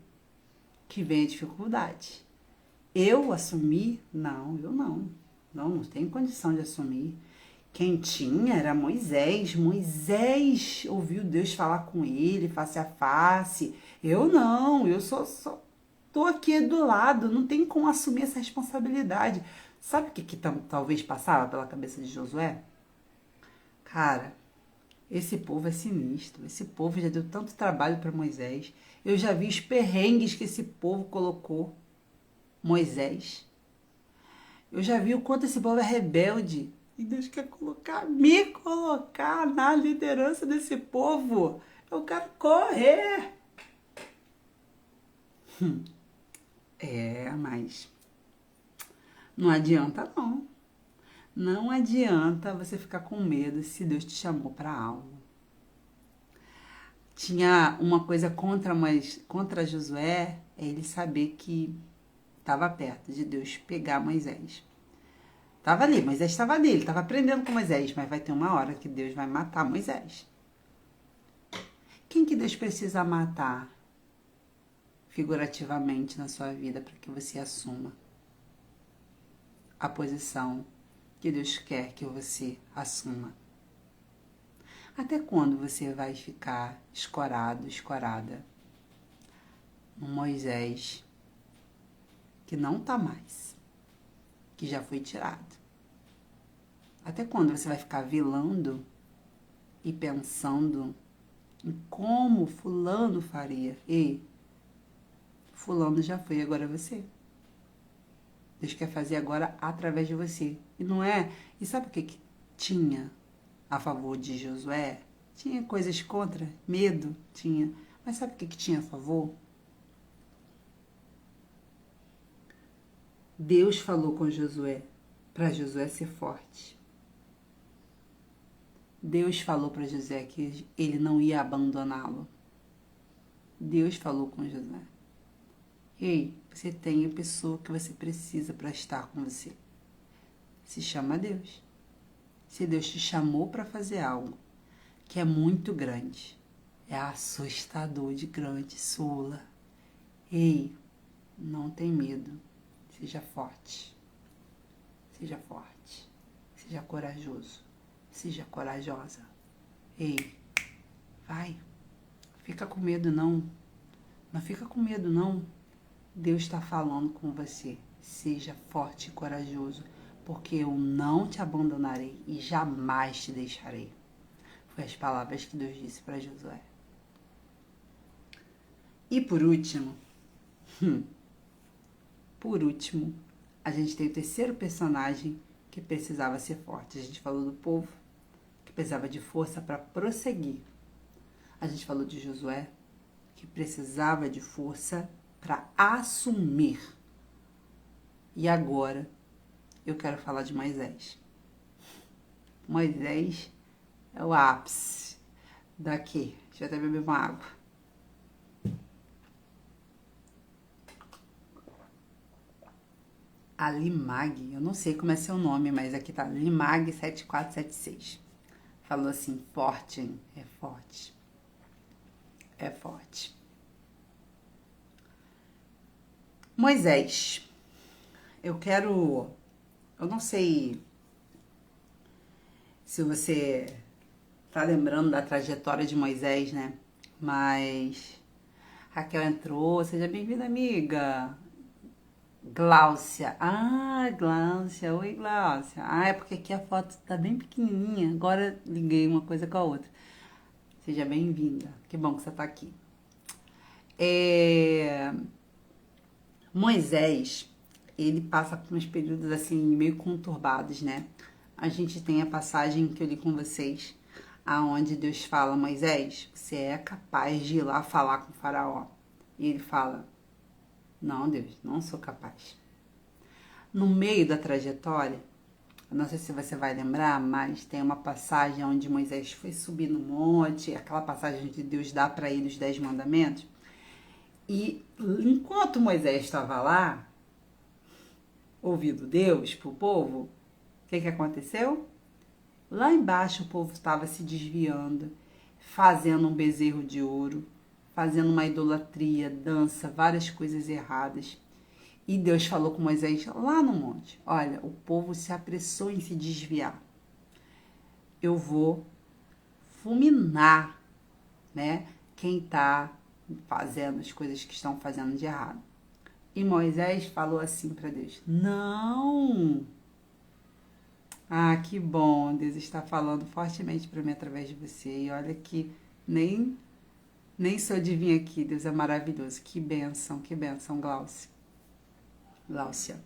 que vem a dificuldade. Eu assumi? Não, eu não. Não tenho condição de assumir. Quem tinha era Moisés. Moisés ouviu Deus falar com ele face a face. Eu não, eu só tô aqui do lado, não tem como assumir essa responsabilidade. Sabe o que talvez passava pela cabeça de Josué? Cara, esse povo é sinistro. Esse povo já deu tanto trabalho para Moisés. Eu já vi os perrengues que esse povo colocou Moisés. Eu já vi o quanto esse povo é rebelde. E Deus quer me colocar na liderança desse povo. Eu quero correr. Mas não adianta não. Não adianta você ficar com medo se Deus te chamou para algo. Tinha uma coisa contra Josué, é ele saber que estava perto de Deus pegar Moisés. Estava ali, Moisés estava ali, ele estava aprendendo com Moisés, mas vai ter uma hora que Deus vai matar Moisés. Quem que Deus precisa matar figurativamente na sua vida para que você assuma a posição que Deus quer que você assuma? Até quando você vai ficar escorada, um Moisés que não tá mais, que já foi tirado? Até quando você vai ficar vilando e pensando em como fulano faria? Ei, fulano já foi, agora é você. Deus quer fazer agora através de você. E não é... E sabe o que tinha a favor de Josué? Tinha coisas contra, medo, tinha. Mas sabe o que tinha a favor? Deus falou com Josué, para Josué ser forte. Deus falou para Josué que ele não ia abandoná-lo. Deus falou com Josué. Ei, você tem a pessoa que você precisa para estar com você. Se chama Deus. Se Deus te chamou para fazer algo que é muito grande, é assustador de grande, Sula. Ei, não tem medo. Seja forte. Seja forte. Seja corajoso. Seja corajosa. Ei, vai. Fica com medo não. Não fica com medo não. Deus está falando com você. Seja forte e corajoso, porque eu não te abandonarei e jamais te deixarei. Foi as palavras que Deus disse para Josué. E por último, a gente tem o terceiro personagem que precisava ser forte. A gente falou do povo, que precisava de força para prosseguir. A gente falou de Josué, que precisava de força para assumir. E agora eu quero falar de Moisés. Moisés é o ápice daqui. Deixa eu até beber uma água. A Limag, eu não sei como é seu nome, mas aqui tá Limag 7476. Falou assim, forte, hein? É forte. É forte. Moisés, eu não sei se você tá lembrando da trajetória de Moisés, né? Mas Raquel entrou, seja bem-vinda, amiga. Gláucia. Ah, Gláucia. Oi, Gláucia. Ah, é porque aqui a foto tá bem pequenininha. Agora liguei uma coisa com a outra. Seja bem-vinda. Que bom que você tá aqui. Moisés, ele passa por uns períodos assim meio conturbados, né? A gente tem a passagem que eu li com vocês, aonde Deus fala, Moisés, você é capaz de ir lá falar com o faraó. E ele fala, não, Deus, não sou capaz. No meio da trajetória, não sei se você vai lembrar, mas tem uma passagem onde Moisés foi subir no monte, aquela passagem que Deus dá para ele os 10 mandamentos. E enquanto Moisés estava lá, ouvindo Deus pro povo, o que aconteceu? Lá embaixo o povo estava se desviando, fazendo um bezerro de ouro, fazendo uma idolatria, dança, várias coisas erradas. E Deus falou com Moisés lá no monte, olha, o povo se apressou em se desviar. Eu vou fulminar, né, quem está fazendo as coisas que estão fazendo de errado. E Moisés falou assim para Deus, não! Ah, que bom, Deus está falando fortemente para mim através de você. E olha que nem sou adivinha aqui, Deus é maravilhoso. Que bênção, Gláucia.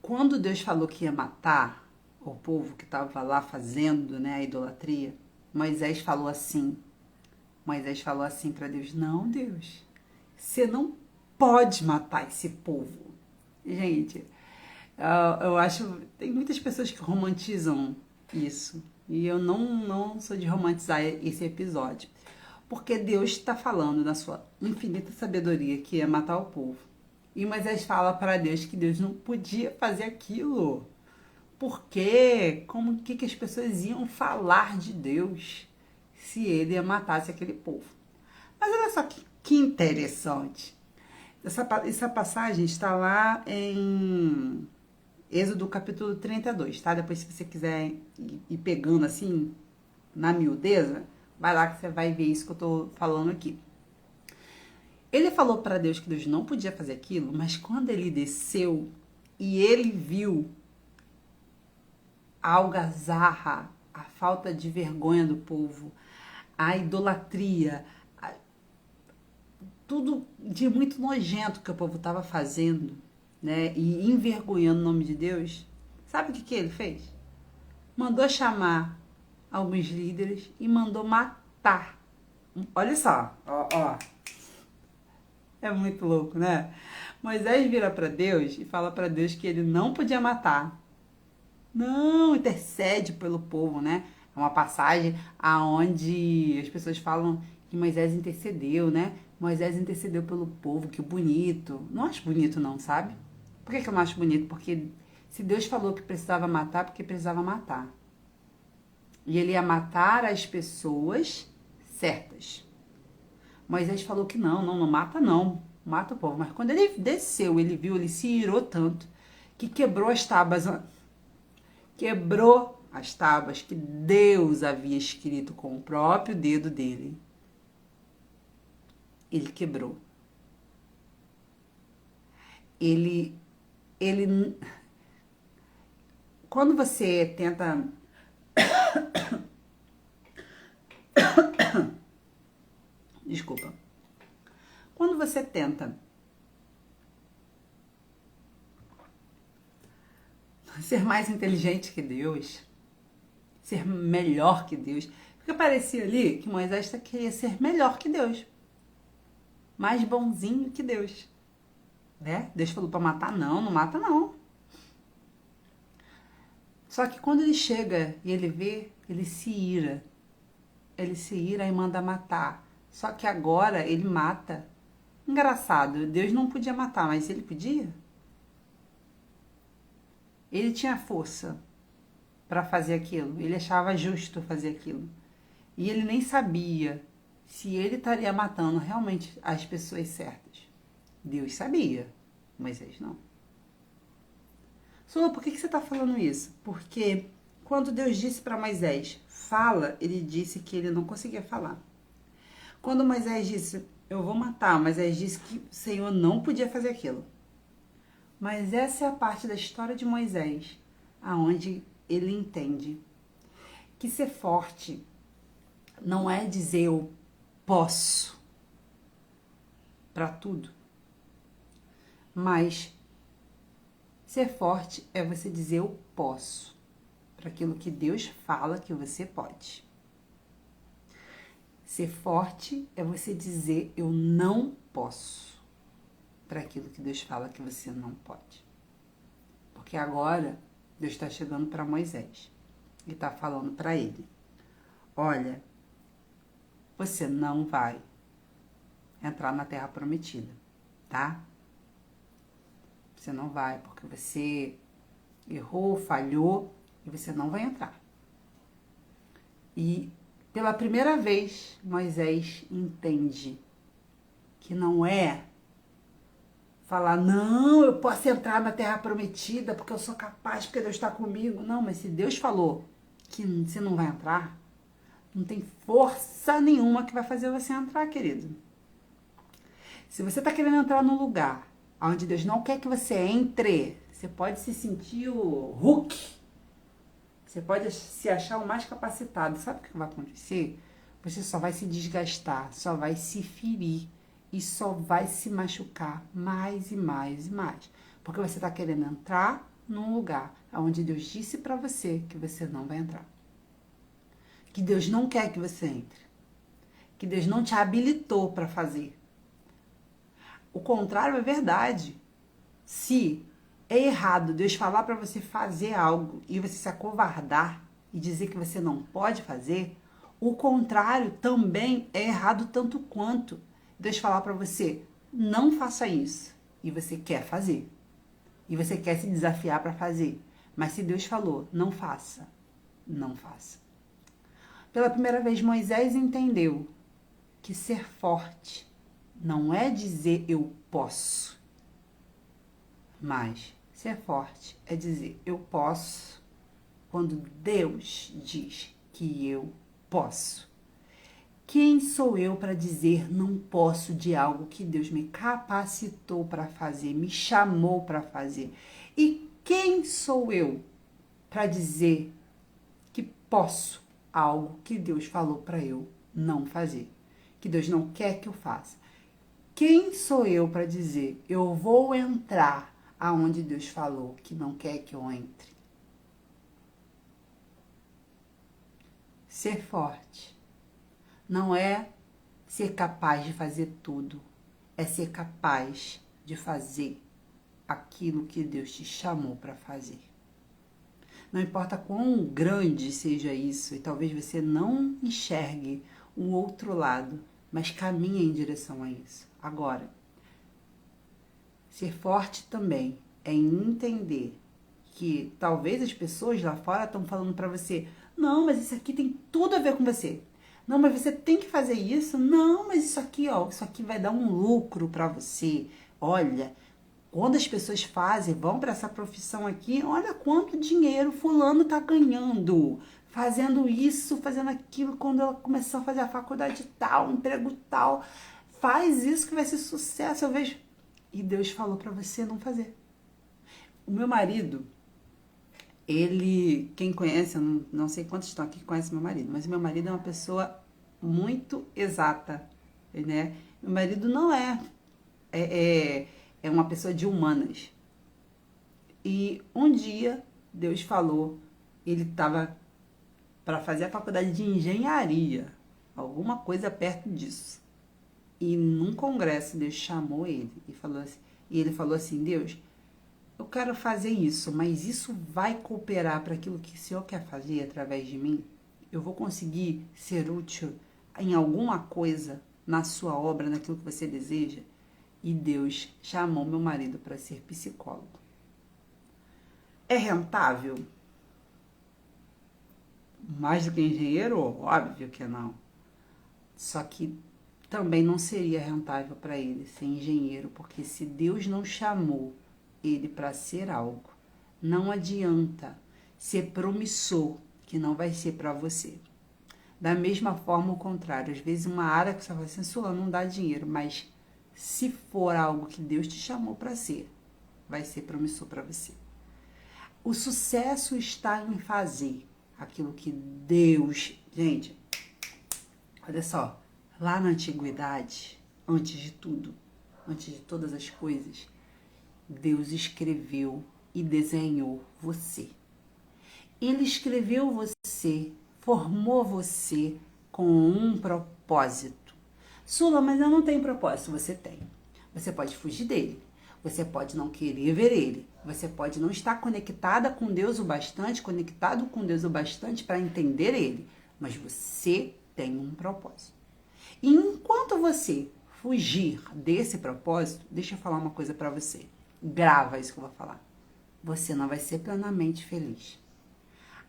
Quando Deus falou que ia matar o povo que estava lá fazendo, né, a idolatria, Moisés falou assim para Deus: não, Deus, você não pode matar esse povo. Gente, eu acho, tem muitas pessoas que romantizam isso. E eu não sou de romantizar esse episódio. Porque Deus está falando na sua infinita sabedoria que ia matar o povo. E Moisés fala para Deus que Deus não podia fazer aquilo. Porque como que as pessoas iam falar de Deus se ele matasse aquele povo? Mas olha só que interessante. Essa passagem está lá em Êxodo capítulo 32, tá? Depois, se você quiser ir pegando assim, na miudeza, vai lá que você vai ver isso que eu tô falando aqui. Ele falou para Deus que Deus não podia fazer aquilo, mas quando ele desceu e ele viu a algazarra, a falta de vergonha do povo, a idolatria, tudo de muito nojento que o povo estava fazendo, né, e envergonhando o nome de Deus, sabe o que ele fez? Mandou chamar alguns líderes e mandou matar. Olha só, ó. É muito louco, né? Moisés vira para Deus e fala para Deus que ele não podia matar. Não, intercede pelo povo, né? É uma passagem aonde as pessoas falam que Moisés intercedeu, né? Moisés intercedeu pelo povo, que bonito. Não acho bonito não, sabe? Por que eu não acho bonito? Porque se Deus falou que precisava matar, porque precisava matar. E ele ia matar as pessoas certas. Moisés falou que não mata não, mata o povo. Mas quando ele desceu, ele viu, ele se irou tanto, que quebrou as tábuas que Deus havia escrito com o próprio dedo dele. Ele quebrou. Ele quando você tenta desculpa. Quando você tenta ser mais inteligente que Deus, ser melhor que Deus, porque parecia ali que Moisés queria ser melhor que Deus, mais bonzinho que Deus, né? Deus falou para matar, não mata não. Só que quando ele chega e ele vê, ele se ira e manda matar. Só que agora ele mata. Engraçado, Deus não podia matar, mas ele podia. Ele tinha força para fazer aquilo. Ele achava justo fazer aquilo. E ele nem sabia se ele estaria matando realmente as pessoas certas. Deus sabia, Moisés não. Sula, por que você está falando isso? Porque quando Deus disse para Moisés, fala, ele disse que ele não conseguia falar. Quando Moisés disse, eu vou matar, Moisés disse que o Senhor não podia fazer aquilo. Mas essa é a parte da história de Moisés, aonde ele entende que ser forte não é dizer eu posso para tudo, mas ser forte é você dizer eu posso para aquilo que Deus fala que você pode. Ser forte é você dizer eu não posso para aquilo que Deus fala que você não pode. Porque agora Deus está chegando para Moisés e está falando para ele, olha, você não vai entrar na terra prometida, tá? Você não vai, porque você errou, falhou e você não vai entrar. E pela primeira vez, Moisés entende que não é falar, não, eu posso entrar na terra prometida porque eu sou capaz, porque Deus está comigo. Não, mas se Deus falou que você não vai entrar, não tem força nenhuma que vai fazer você entrar, querido. Se você está querendo entrar num lugar onde Deus não quer que você entre, você pode se sentir o Hulk. Você pode se achar o mais capacitado. Sabe o que vai acontecer? Você só vai se desgastar, só vai se ferir e só vai se machucar mais e mais e mais. Porque você está querendo entrar num lugar onde Deus disse para você que você não vai entrar. Que Deus não quer que você entre. Que Deus não te habilitou para fazer. O contrário é verdade. Se é errado Deus falar para você fazer algo e você se acovardar e dizer que você não pode fazer, o contrário também é errado tanto quanto Deus falar para você, não faça isso, e você quer fazer. E você quer se desafiar para fazer. Mas se Deus falou, não faça, não faça. Pela primeira vez, Moisés entendeu que ser forte não é dizer eu posso, mas ser forte é dizer eu posso quando Deus diz que eu posso. Quem sou eu para dizer não posso de algo que Deus me capacitou para fazer, me chamou para fazer? E quem sou eu para dizer que posso algo que Deus falou para eu não fazer? Que Deus não quer que eu faça? Quem sou eu para dizer eu vou entrar aonde Deus falou que não quer que eu entre? Ser forte não é ser capaz de fazer tudo, é ser capaz de fazer aquilo que Deus te chamou para fazer. Não importa quão grande seja isso, e talvez você não enxergue o outro lado, mas caminhe em direção a isso. Agora, ser forte também é entender que talvez as pessoas lá fora estão falando para você, não, mas isso aqui tem tudo a ver com você. Não, mas você tem que fazer isso. Não, mas isso aqui, ó, isso aqui vai dar um lucro para você. Olha, quando as pessoas vão para essa profissão aqui, olha quanto dinheiro fulano tá ganhando, fazendo isso, fazendo aquilo, quando ela começou a fazer a faculdade tal, um emprego tal, faz isso que vai ser sucesso, eu vejo. E Deus falou para você não fazer. O meu marido, ele, quem conhece, eu não sei quantos estão aqui que conhecem meu marido, mas meu marido é uma pessoa muito exata, né? Meu marido não é uma pessoa de humanas. E um dia Deus falou, ele estava para fazer a faculdade de engenharia, alguma coisa perto disso. E num congresso Deus chamou ele e ele falou assim, Deus, eu quero fazer isso, mas isso vai cooperar para aquilo que o Senhor quer fazer através de mim? Eu vou conseguir ser útil em alguma coisa na sua obra, naquilo que você deseja? E Deus chamou meu marido para ser psicólogo. É rentável? Mais do que engenheiro? Óbvio que não. Só que também não seria rentável para ele ser engenheiro, porque se Deus não chamou ele para ser algo, não adianta ser promissor, que não vai ser para você. Da mesma forma, o contrário. Às vezes, uma área que você fala assim, Sula, não dá dinheiro, mas se for algo que Deus te chamou para ser, vai ser promissor para você. O sucesso está em fazer aquilo que Deus... Gente, olha só, lá na antiguidade, antes de tudo, antes de todas as coisas, Deus escreveu e desenhou você. Ele escreveu você, formou você com um propósito. Sula, mas eu não tenho propósito. Você tem. Você pode fugir dele. Você pode não querer ver ele. Você pode não estar conectada com Deus o bastante, conectado com Deus o bastante para entender ele. Mas você tem um propósito. E enquanto você fugir desse propósito, deixa eu falar uma coisa para você. Grava isso que eu vou falar. Você não vai ser plenamente feliz.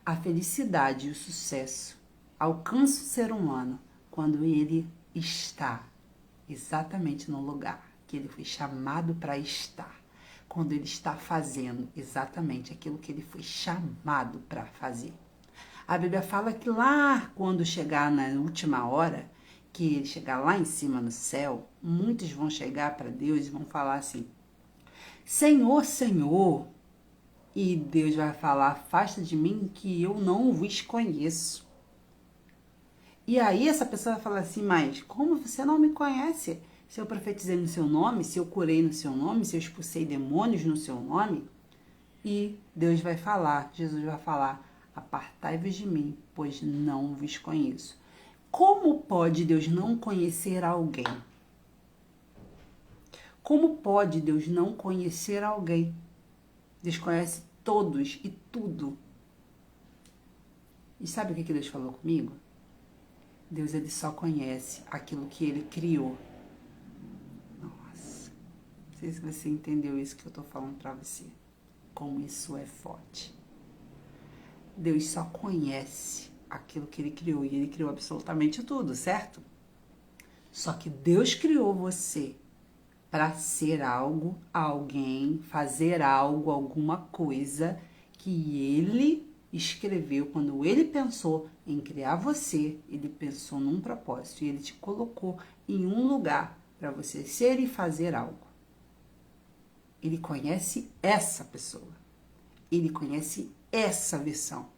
A felicidade e o sucesso alcançam o ser humano quando ele está exatamente no lugar que ele foi chamado para estar. Quando ele está fazendo exatamente aquilo que ele foi chamado para fazer. A Bíblia fala que lá, quando chegar na última hora, que ele chegar lá em cima no céu, muitos vão chegar para Deus e vão falar assim, Senhor, Senhor, e Deus vai falar, afasta de mim que eu não vos conheço. E aí essa pessoa vai falar assim, mas como você não me conhece? Se eu profetizei no seu nome, se eu curei no seu nome, se eu expulsei demônios no seu nome? E Deus vai falar, Jesus vai falar: apartai-vos de mim, pois não vos conheço. Como pode Deus não conhecer alguém? Como pode Deus não conhecer alguém? Deus conhece todos e tudo. E sabe o que Deus falou comigo? Deus, ele só conhece aquilo que ele criou. Nossa, não sei se você entendeu isso que eu tô falando pra você. Como isso é forte. Deus só conhece aquilo que ele criou. E ele criou absolutamente tudo, certo? Só que Deus criou você para ser algo, alguém, fazer algo, alguma coisa que ele escreveu. Quando ele pensou em criar você, ele pensou num propósito e ele te colocou em um lugar para você ser e fazer algo. Ele conhece essa pessoa. Ele conhece essa versão.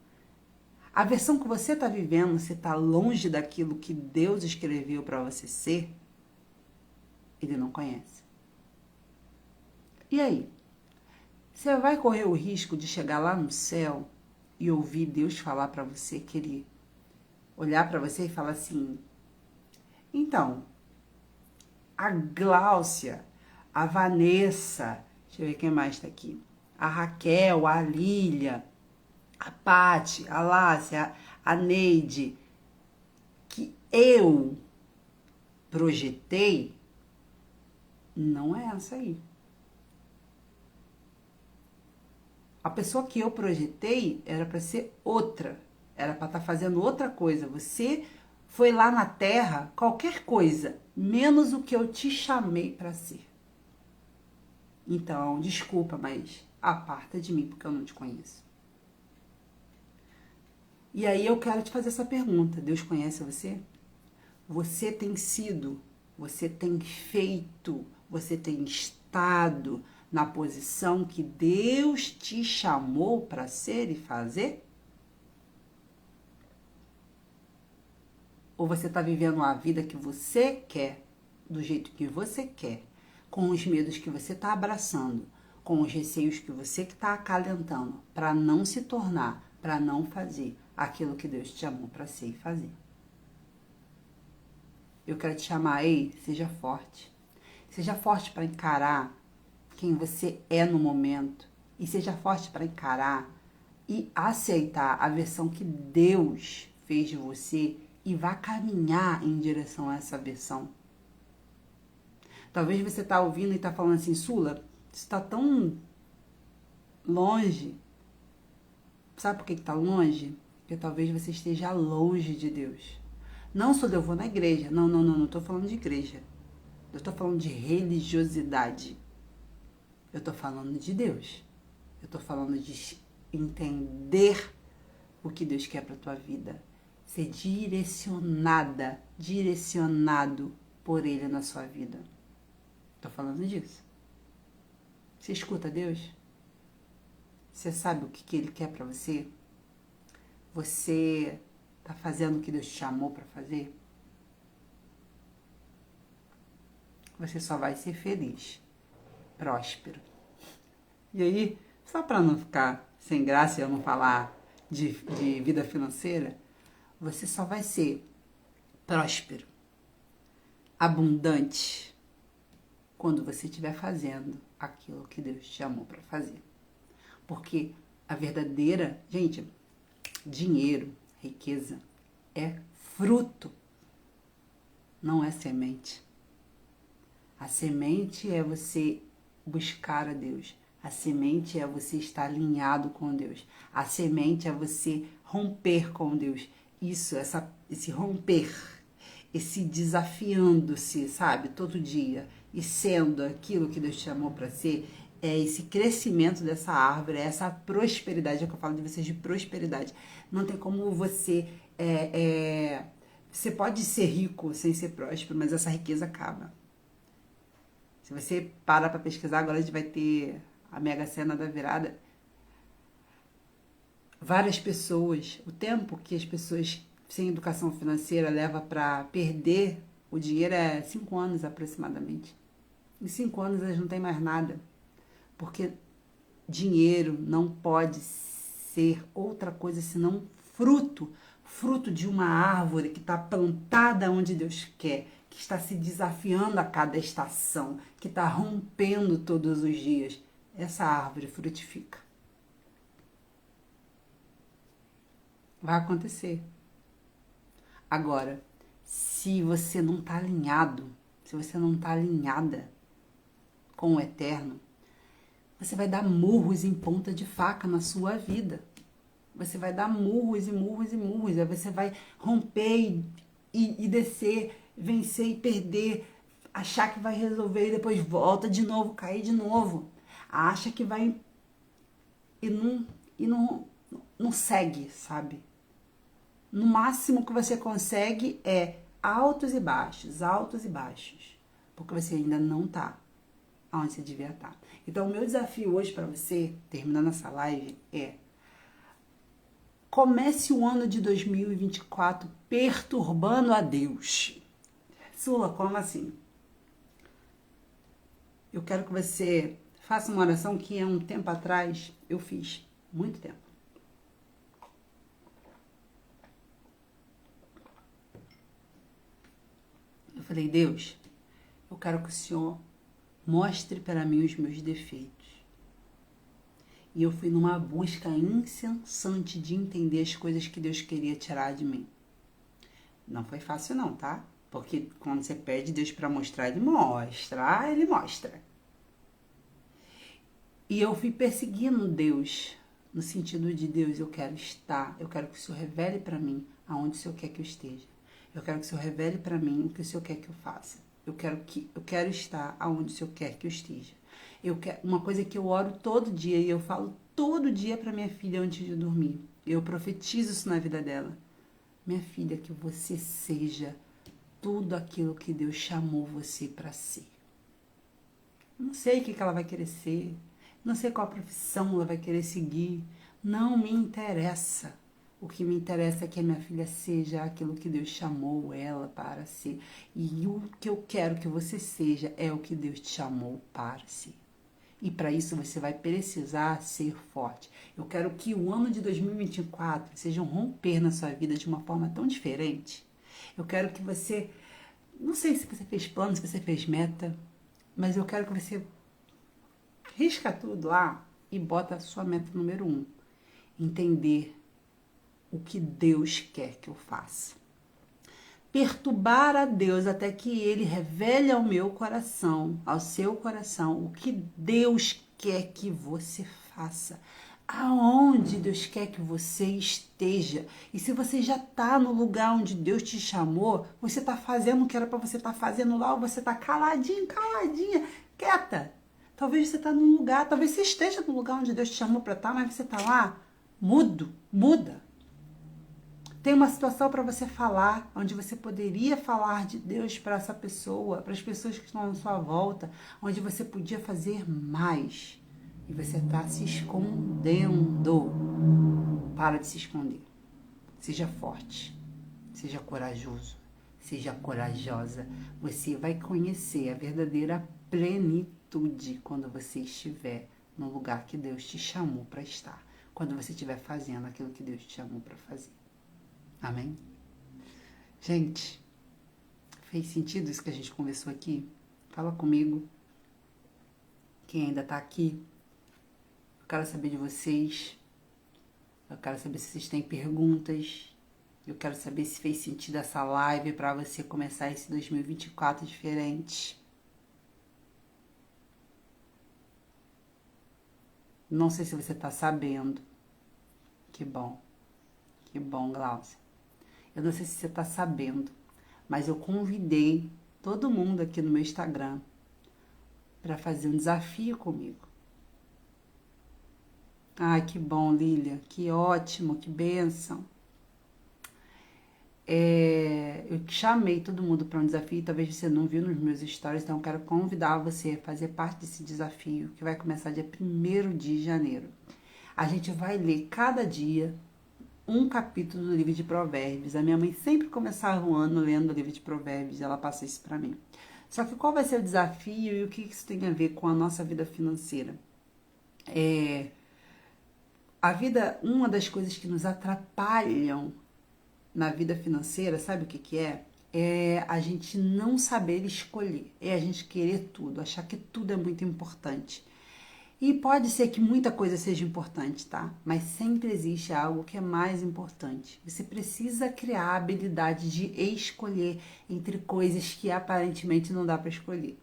A versão que você está vivendo, você está longe daquilo que Deus escreveu para você ser, ele não conhece. E aí? Você vai correr o risco de chegar lá no céu e ouvir Deus falar para você, que ele olhar para você e falar assim: então, a Gláucia, a Vanessa, deixa eu ver quem mais está aqui, a Raquel, a Lília, a Pati, a Lácia, a Neide, que eu projetei, não é essa aí. A pessoa que eu projetei era para ser outra, era para estar fazendo outra coisa. Você foi lá na Terra, qualquer coisa, menos o que eu te chamei para ser. Então, desculpa, mas aparta de mim porque eu não te conheço. E aí eu quero te fazer essa pergunta: Deus conhece você? Você tem sido, você tem feito, você tem estado na posição que Deus te chamou para ser e fazer? Ou você está vivendo a vida que você quer, do jeito que você quer, com os medos que você está abraçando, com os receios que você está acalentando, para não se tornar, para não fazer aquilo que Deus te chamou para ser e fazer? Eu quero te chamar, ei, seja forte. Seja forte para encarar quem você é no momento. E seja forte para encarar e aceitar a versão que Deus fez de você e vá caminhar em direção a essa versão. Talvez você está ouvindo e está falando assim: Sula, você está tão longe. Sabe por que está longe? Porque talvez você esteja longe de Deus. Não, Sula, eu vou na igreja. Não estou falando de igreja. Eu estou falando de religiosidade. Eu estou falando de Deus. Eu estou falando de entender o que Deus quer para tua vida. Ser direcionada, direcionado por Ele na sua vida. Estou falando disso. Você escuta Deus? Você sabe o que Ele quer para você? Você está fazendo o que Deus te chamou para fazer? Você só vai ser feliz, próspero. E aí, só para não ficar sem graça e eu não falar de vida financeira, você só vai ser próspero, abundante, quando você estiver fazendo aquilo que Deus te chamou para fazer. Porque a verdadeira, gente, dinheiro, riqueza, é fruto, não é semente. A semente é você buscar a Deus. A semente é você estar alinhado com Deus. A semente é você romper com Deus. Isso, esse romper, esse desafiando-se, sabe, todo dia e sendo aquilo que Deus te chamou para ser, é esse crescimento dessa árvore, é essa prosperidade, é que eu falo de vocês de prosperidade. Não tem como você você pode ser rico sem ser próspero, mas essa riqueza acaba. Se você parar para pesquisar, agora a gente vai ter a Mega Sena da virada. Várias pessoas, o tempo que as pessoas sem educação financeira levam para perder o dinheiro é 5 anos aproximadamente. Em 5 anos elas não têm mais nada, porque dinheiro não pode ser outra coisa senão fruto de uma árvore que está plantada onde Deus quer, que está se desafiando a cada estação, que está rompendo todos os dias. Essa árvore frutifica. Vai acontecer. Agora, se você não está alinhado, se você não está alinhada com o eterno, você vai dar murros em ponta de faca na sua vida. Você vai dar murros e murros e murros. Aí você vai romper e descer, vencer e perder, achar que vai resolver e depois volta de novo, cair de novo. Acha que vai e não segue, sabe? No máximo que você consegue é altos e baixos, porque você ainda não tá onde você devia estar. Então, o meu desafio hoje para você, terminando essa live, é: comece o ano de 2024 perturbando a Deus. Sula, como assim? Eu quero que você faça uma oração que há um tempo atrás eu fiz, muito tempo. Eu falei: Deus, eu quero que o Senhor mostre para mim os meus defeitos. E eu fui numa busca incessante de entender as coisas que Deus queria tirar de mim. Não foi fácil não, tá? Porque quando você pede Deus para mostrar, Ele mostra, Ele mostra. E eu fui perseguindo Deus, no sentido de: Deus, eu quero estar, eu quero que o Senhor revele para mim aonde o Senhor quer que eu esteja. Eu quero que o Senhor revele para mim o que o Senhor quer que eu faça. Eu quero estar aonde o Senhor quer que eu esteja. Uma coisa que eu oro todo dia e eu falo todo dia para minha filha antes de dormir. Eu profetizo isso na vida dela. Minha filha, que você seja tudo aquilo que Deus chamou você para ser. Não sei o que ela vai querer ser. Não sei qual profissão ela vai querer seguir. Não me interessa. O que me interessa é que a minha filha seja aquilo que Deus chamou ela para ser. E o que eu quero que você seja é o que Deus te chamou para ser. E para isso você vai precisar ser forte. Eu quero que o ano de 2024 seja um romper na sua vida de uma forma tão diferente. Eu quero que você, não sei se você fez plano, se você fez meta, mas eu quero que você risca tudo lá e bota a sua meta número 1. Entender o que Deus quer que eu faça. Perturbar a Deus até que Ele revele ao meu coração, ao seu coração, o que Deus quer que você faça. Aonde Deus quer que você esteja. E se você já está no lugar onde Deus te chamou, você está fazendo o que era para você estar fazendo lá, ou você está caladinho, caladinha, quieta. Talvez você está num lugar, talvez você esteja no lugar onde Deus te chamou para estar, mas você está lá, muda. Tem uma situação para você falar, onde você poderia falar de Deus para essa pessoa, para as pessoas que estão à sua volta, onde você podia fazer mais. E você está se escondendo. Para de se esconder. Seja forte, seja corajoso, seja corajosa. Você vai conhecer a verdadeira plenitude quando você estiver no lugar que Deus te chamou para estar. Quando você estiver fazendo aquilo que Deus te chamou para fazer. Amém? Gente, fez sentido isso que a gente conversou aqui? Fala comigo. Quem ainda tá aqui, eu quero saber de vocês. Eu quero saber se vocês têm perguntas. Eu quero saber se fez sentido essa live para você começar esse 2024 diferente. Não sei se você tá sabendo. Que bom, Glaucia. Eu não sei se você tá sabendo, mas eu convidei todo mundo aqui no meu Instagram para fazer um desafio comigo. Ai, que bom, Lília, que ótimo, que bênção. Eu chamei todo mundo para um desafio, talvez você não viu nos meus stories, então eu quero convidar você a fazer parte desse desafio, que vai começar dia 1º de janeiro. A gente vai ler cada dia um capítulo do livro de Provérbios. A minha mãe sempre começava o ano lendo o livro de Provérbios, ela passa isso para mim. Só que qual vai ser o desafio e o que isso tem a ver com a nossa vida financeira? A vida, uma das coisas que nos atrapalham na vida financeira, sabe o que que é? É a gente não saber escolher, é a gente querer tudo, achar que tudo é muito importante. E pode ser que muita coisa seja importante, tá? Mas sempre existe algo que é mais importante. Você precisa criar a habilidade de escolher entre coisas que aparentemente não dá para escolher.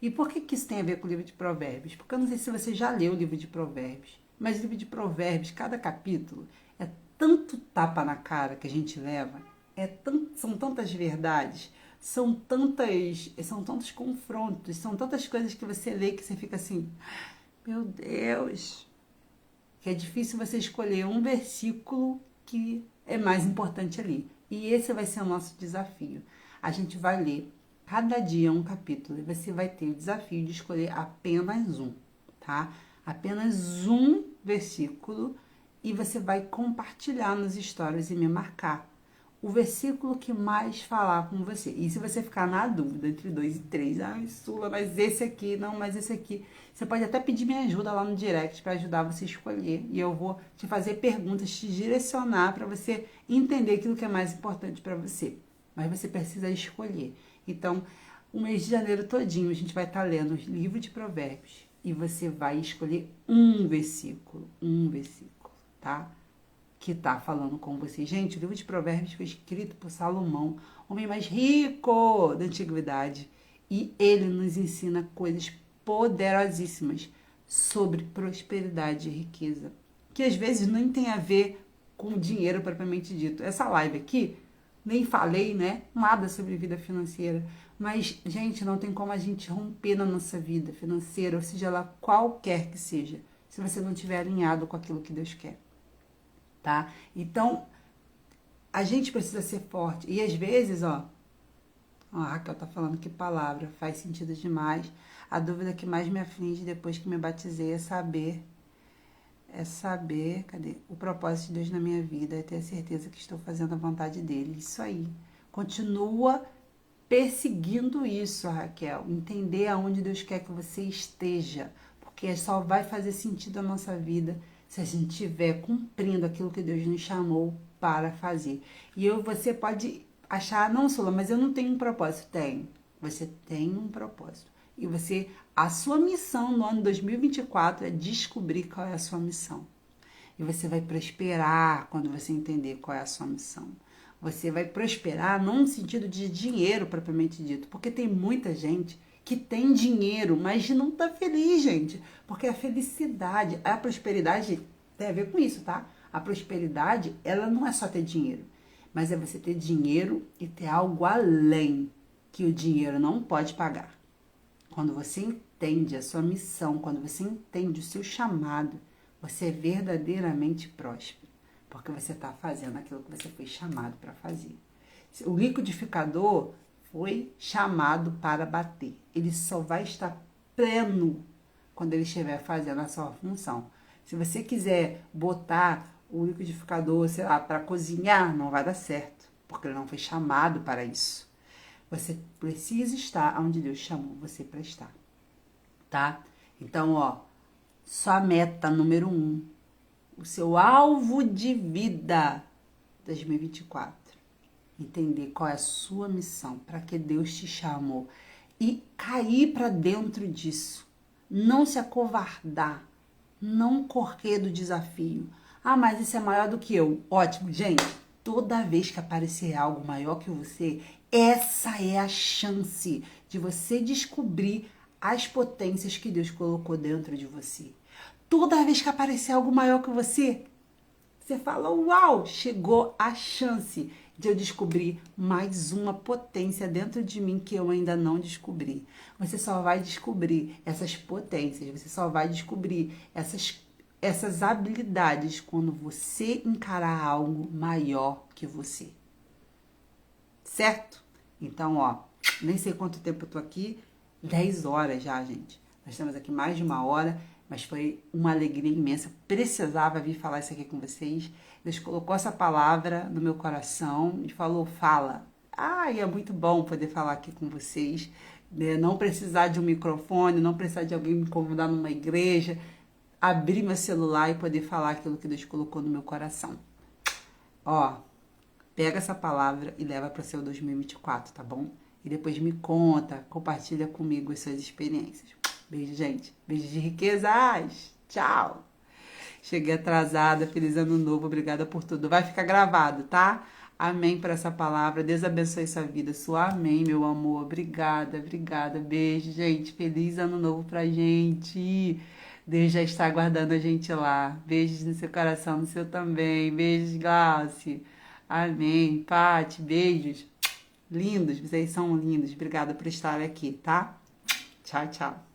E por que que isso tem a ver com o livro de Provérbios? Porque eu não sei se você já leu o livro de Provérbios, mas o livro de Provérbios, cada capítulo é tanto tapa na cara que a gente leva, são tantas verdades, são tantos confrontos, são tantas coisas que você lê que você fica assim, meu Deus, que é difícil você escolher um versículo que é mais importante ali. E esse vai ser o nosso desafio. A gente vai ler cada dia um capítulo e você vai ter o desafio de escolher apenas um, tá? Apenas um versículo e você vai compartilhar nos stories e me marcar o versículo que mais falar com você. E se você ficar na dúvida entre 2 e 3, ai, Sula, mas esse aqui, não, mas esse aqui, você pode até pedir minha ajuda lá no direct para ajudar você a escolher. E eu vou te fazer perguntas, te direcionar para você entender aquilo que é mais importante para você. Mas você precisa escolher. Então, o mês de janeiro todinho a gente vai estar lendo o livro de Provérbios e você vai escolher um versículo, tá? Que tá falando com você. Gente, o livro de Provérbios foi escrito por Salomão, homem mais rico da antiguidade, e ele nos ensina coisas poderosíssimas sobre prosperidade e riqueza, que às vezes nem tem a ver com dinheiro propriamente dito. Essa live aqui, nem falei, né, nada sobre vida financeira, mas, gente, não tem como a gente romper na nossa vida financeira, ou seja lá qualquer que seja, se você não estiver alinhado com aquilo que Deus quer. Tá? Então, a gente precisa ser forte. E às vezes, ó, a Raquel tá falando que palavra faz sentido demais. A dúvida que mais me aflige depois que me batizei é saber, cadê? O propósito de Deus na minha vida, é ter a certeza que estou fazendo a vontade dele. Isso aí. Continua perseguindo isso, Raquel. Entender aonde Deus quer que você esteja. Porque só vai fazer sentido a nossa vida se a gente estiver cumprindo aquilo que Deus nos chamou para fazer. E você pode achar, não, Sula, mas eu não tenho um propósito. Tem. Você tem um propósito. E a sua missão no ano 2024 é descobrir qual é a sua missão. E você vai prosperar quando você entender qual é a sua missão. Você vai prosperar não no sentido de dinheiro propriamente dito, porque tem muita gente que tem dinheiro, mas não tá feliz, gente. Porque a felicidade, a prosperidade tem a ver com isso, tá? A prosperidade, ela não é só ter dinheiro, mas é você ter dinheiro e ter algo além que o dinheiro não pode pagar. Quando você entende a sua missão, quando você entende o seu chamado, você é verdadeiramente próspero, porque você está fazendo aquilo que você foi chamado para fazer. O liquidificador foi chamado para bater. Ele só vai estar pleno quando ele estiver fazendo a sua função. Se você quiser botar o liquidificador, sei lá, para cozinhar, não vai dar certo, porque ele não foi chamado para isso. Você precisa estar onde Deus chamou você para estar, tá? Então, ó, sua meta número 1, o seu alvo de vida 2024. Entender qual é a sua missão, para que Deus te chamou e cair para dentro disso. Não se acovardar, não correr do desafio. Ah, mas isso é maior do que eu. Ótimo, gente. Toda vez que aparecer algo maior que você, essa é a chance de você descobrir as potências que Deus colocou dentro de você. Toda vez que aparecer algo maior que você fala, uau, chegou a chance de eu descobrir mais uma potência dentro de mim que eu ainda não descobri. Você só vai descobrir essas potências, você só vai descobrir essas habilidades quando você encarar algo maior que você. Certo? Então, ó, nem sei quanto tempo eu tô aqui, 10 horas já, gente. Nós estamos aqui mais de 1 hora, mas foi uma alegria imensa. Precisava vir falar isso aqui com vocês. Deus colocou essa palavra no meu coração e falou, fala. E é muito bom poder falar aqui com vocês, né? Não precisar de um microfone, não precisar de alguém me convidar numa igreja. abrir meu celular e poder falar aquilo que Deus colocou no meu coração. Ó, pega essa palavra e leva para o seu 2024, tá bom? E depois me conta, compartilha comigo as suas experiências. Beijo, gente. Beijo de riquezas. Tchau. Cheguei atrasada. Feliz ano novo. Obrigada por tudo. Vai ficar gravado, tá? Amém por essa palavra. Deus abençoe sua vida. Sua amém, meu amor. Obrigada, obrigada. Beijo, gente. Feliz ano novo pra gente. Deus já está aguardando a gente lá. Beijos no seu coração, no seu também. Beijos, Glauci. Amém. Pati, beijos. Lindos, vocês são lindos. Obrigada por estar aqui, tá? Tchau, tchau.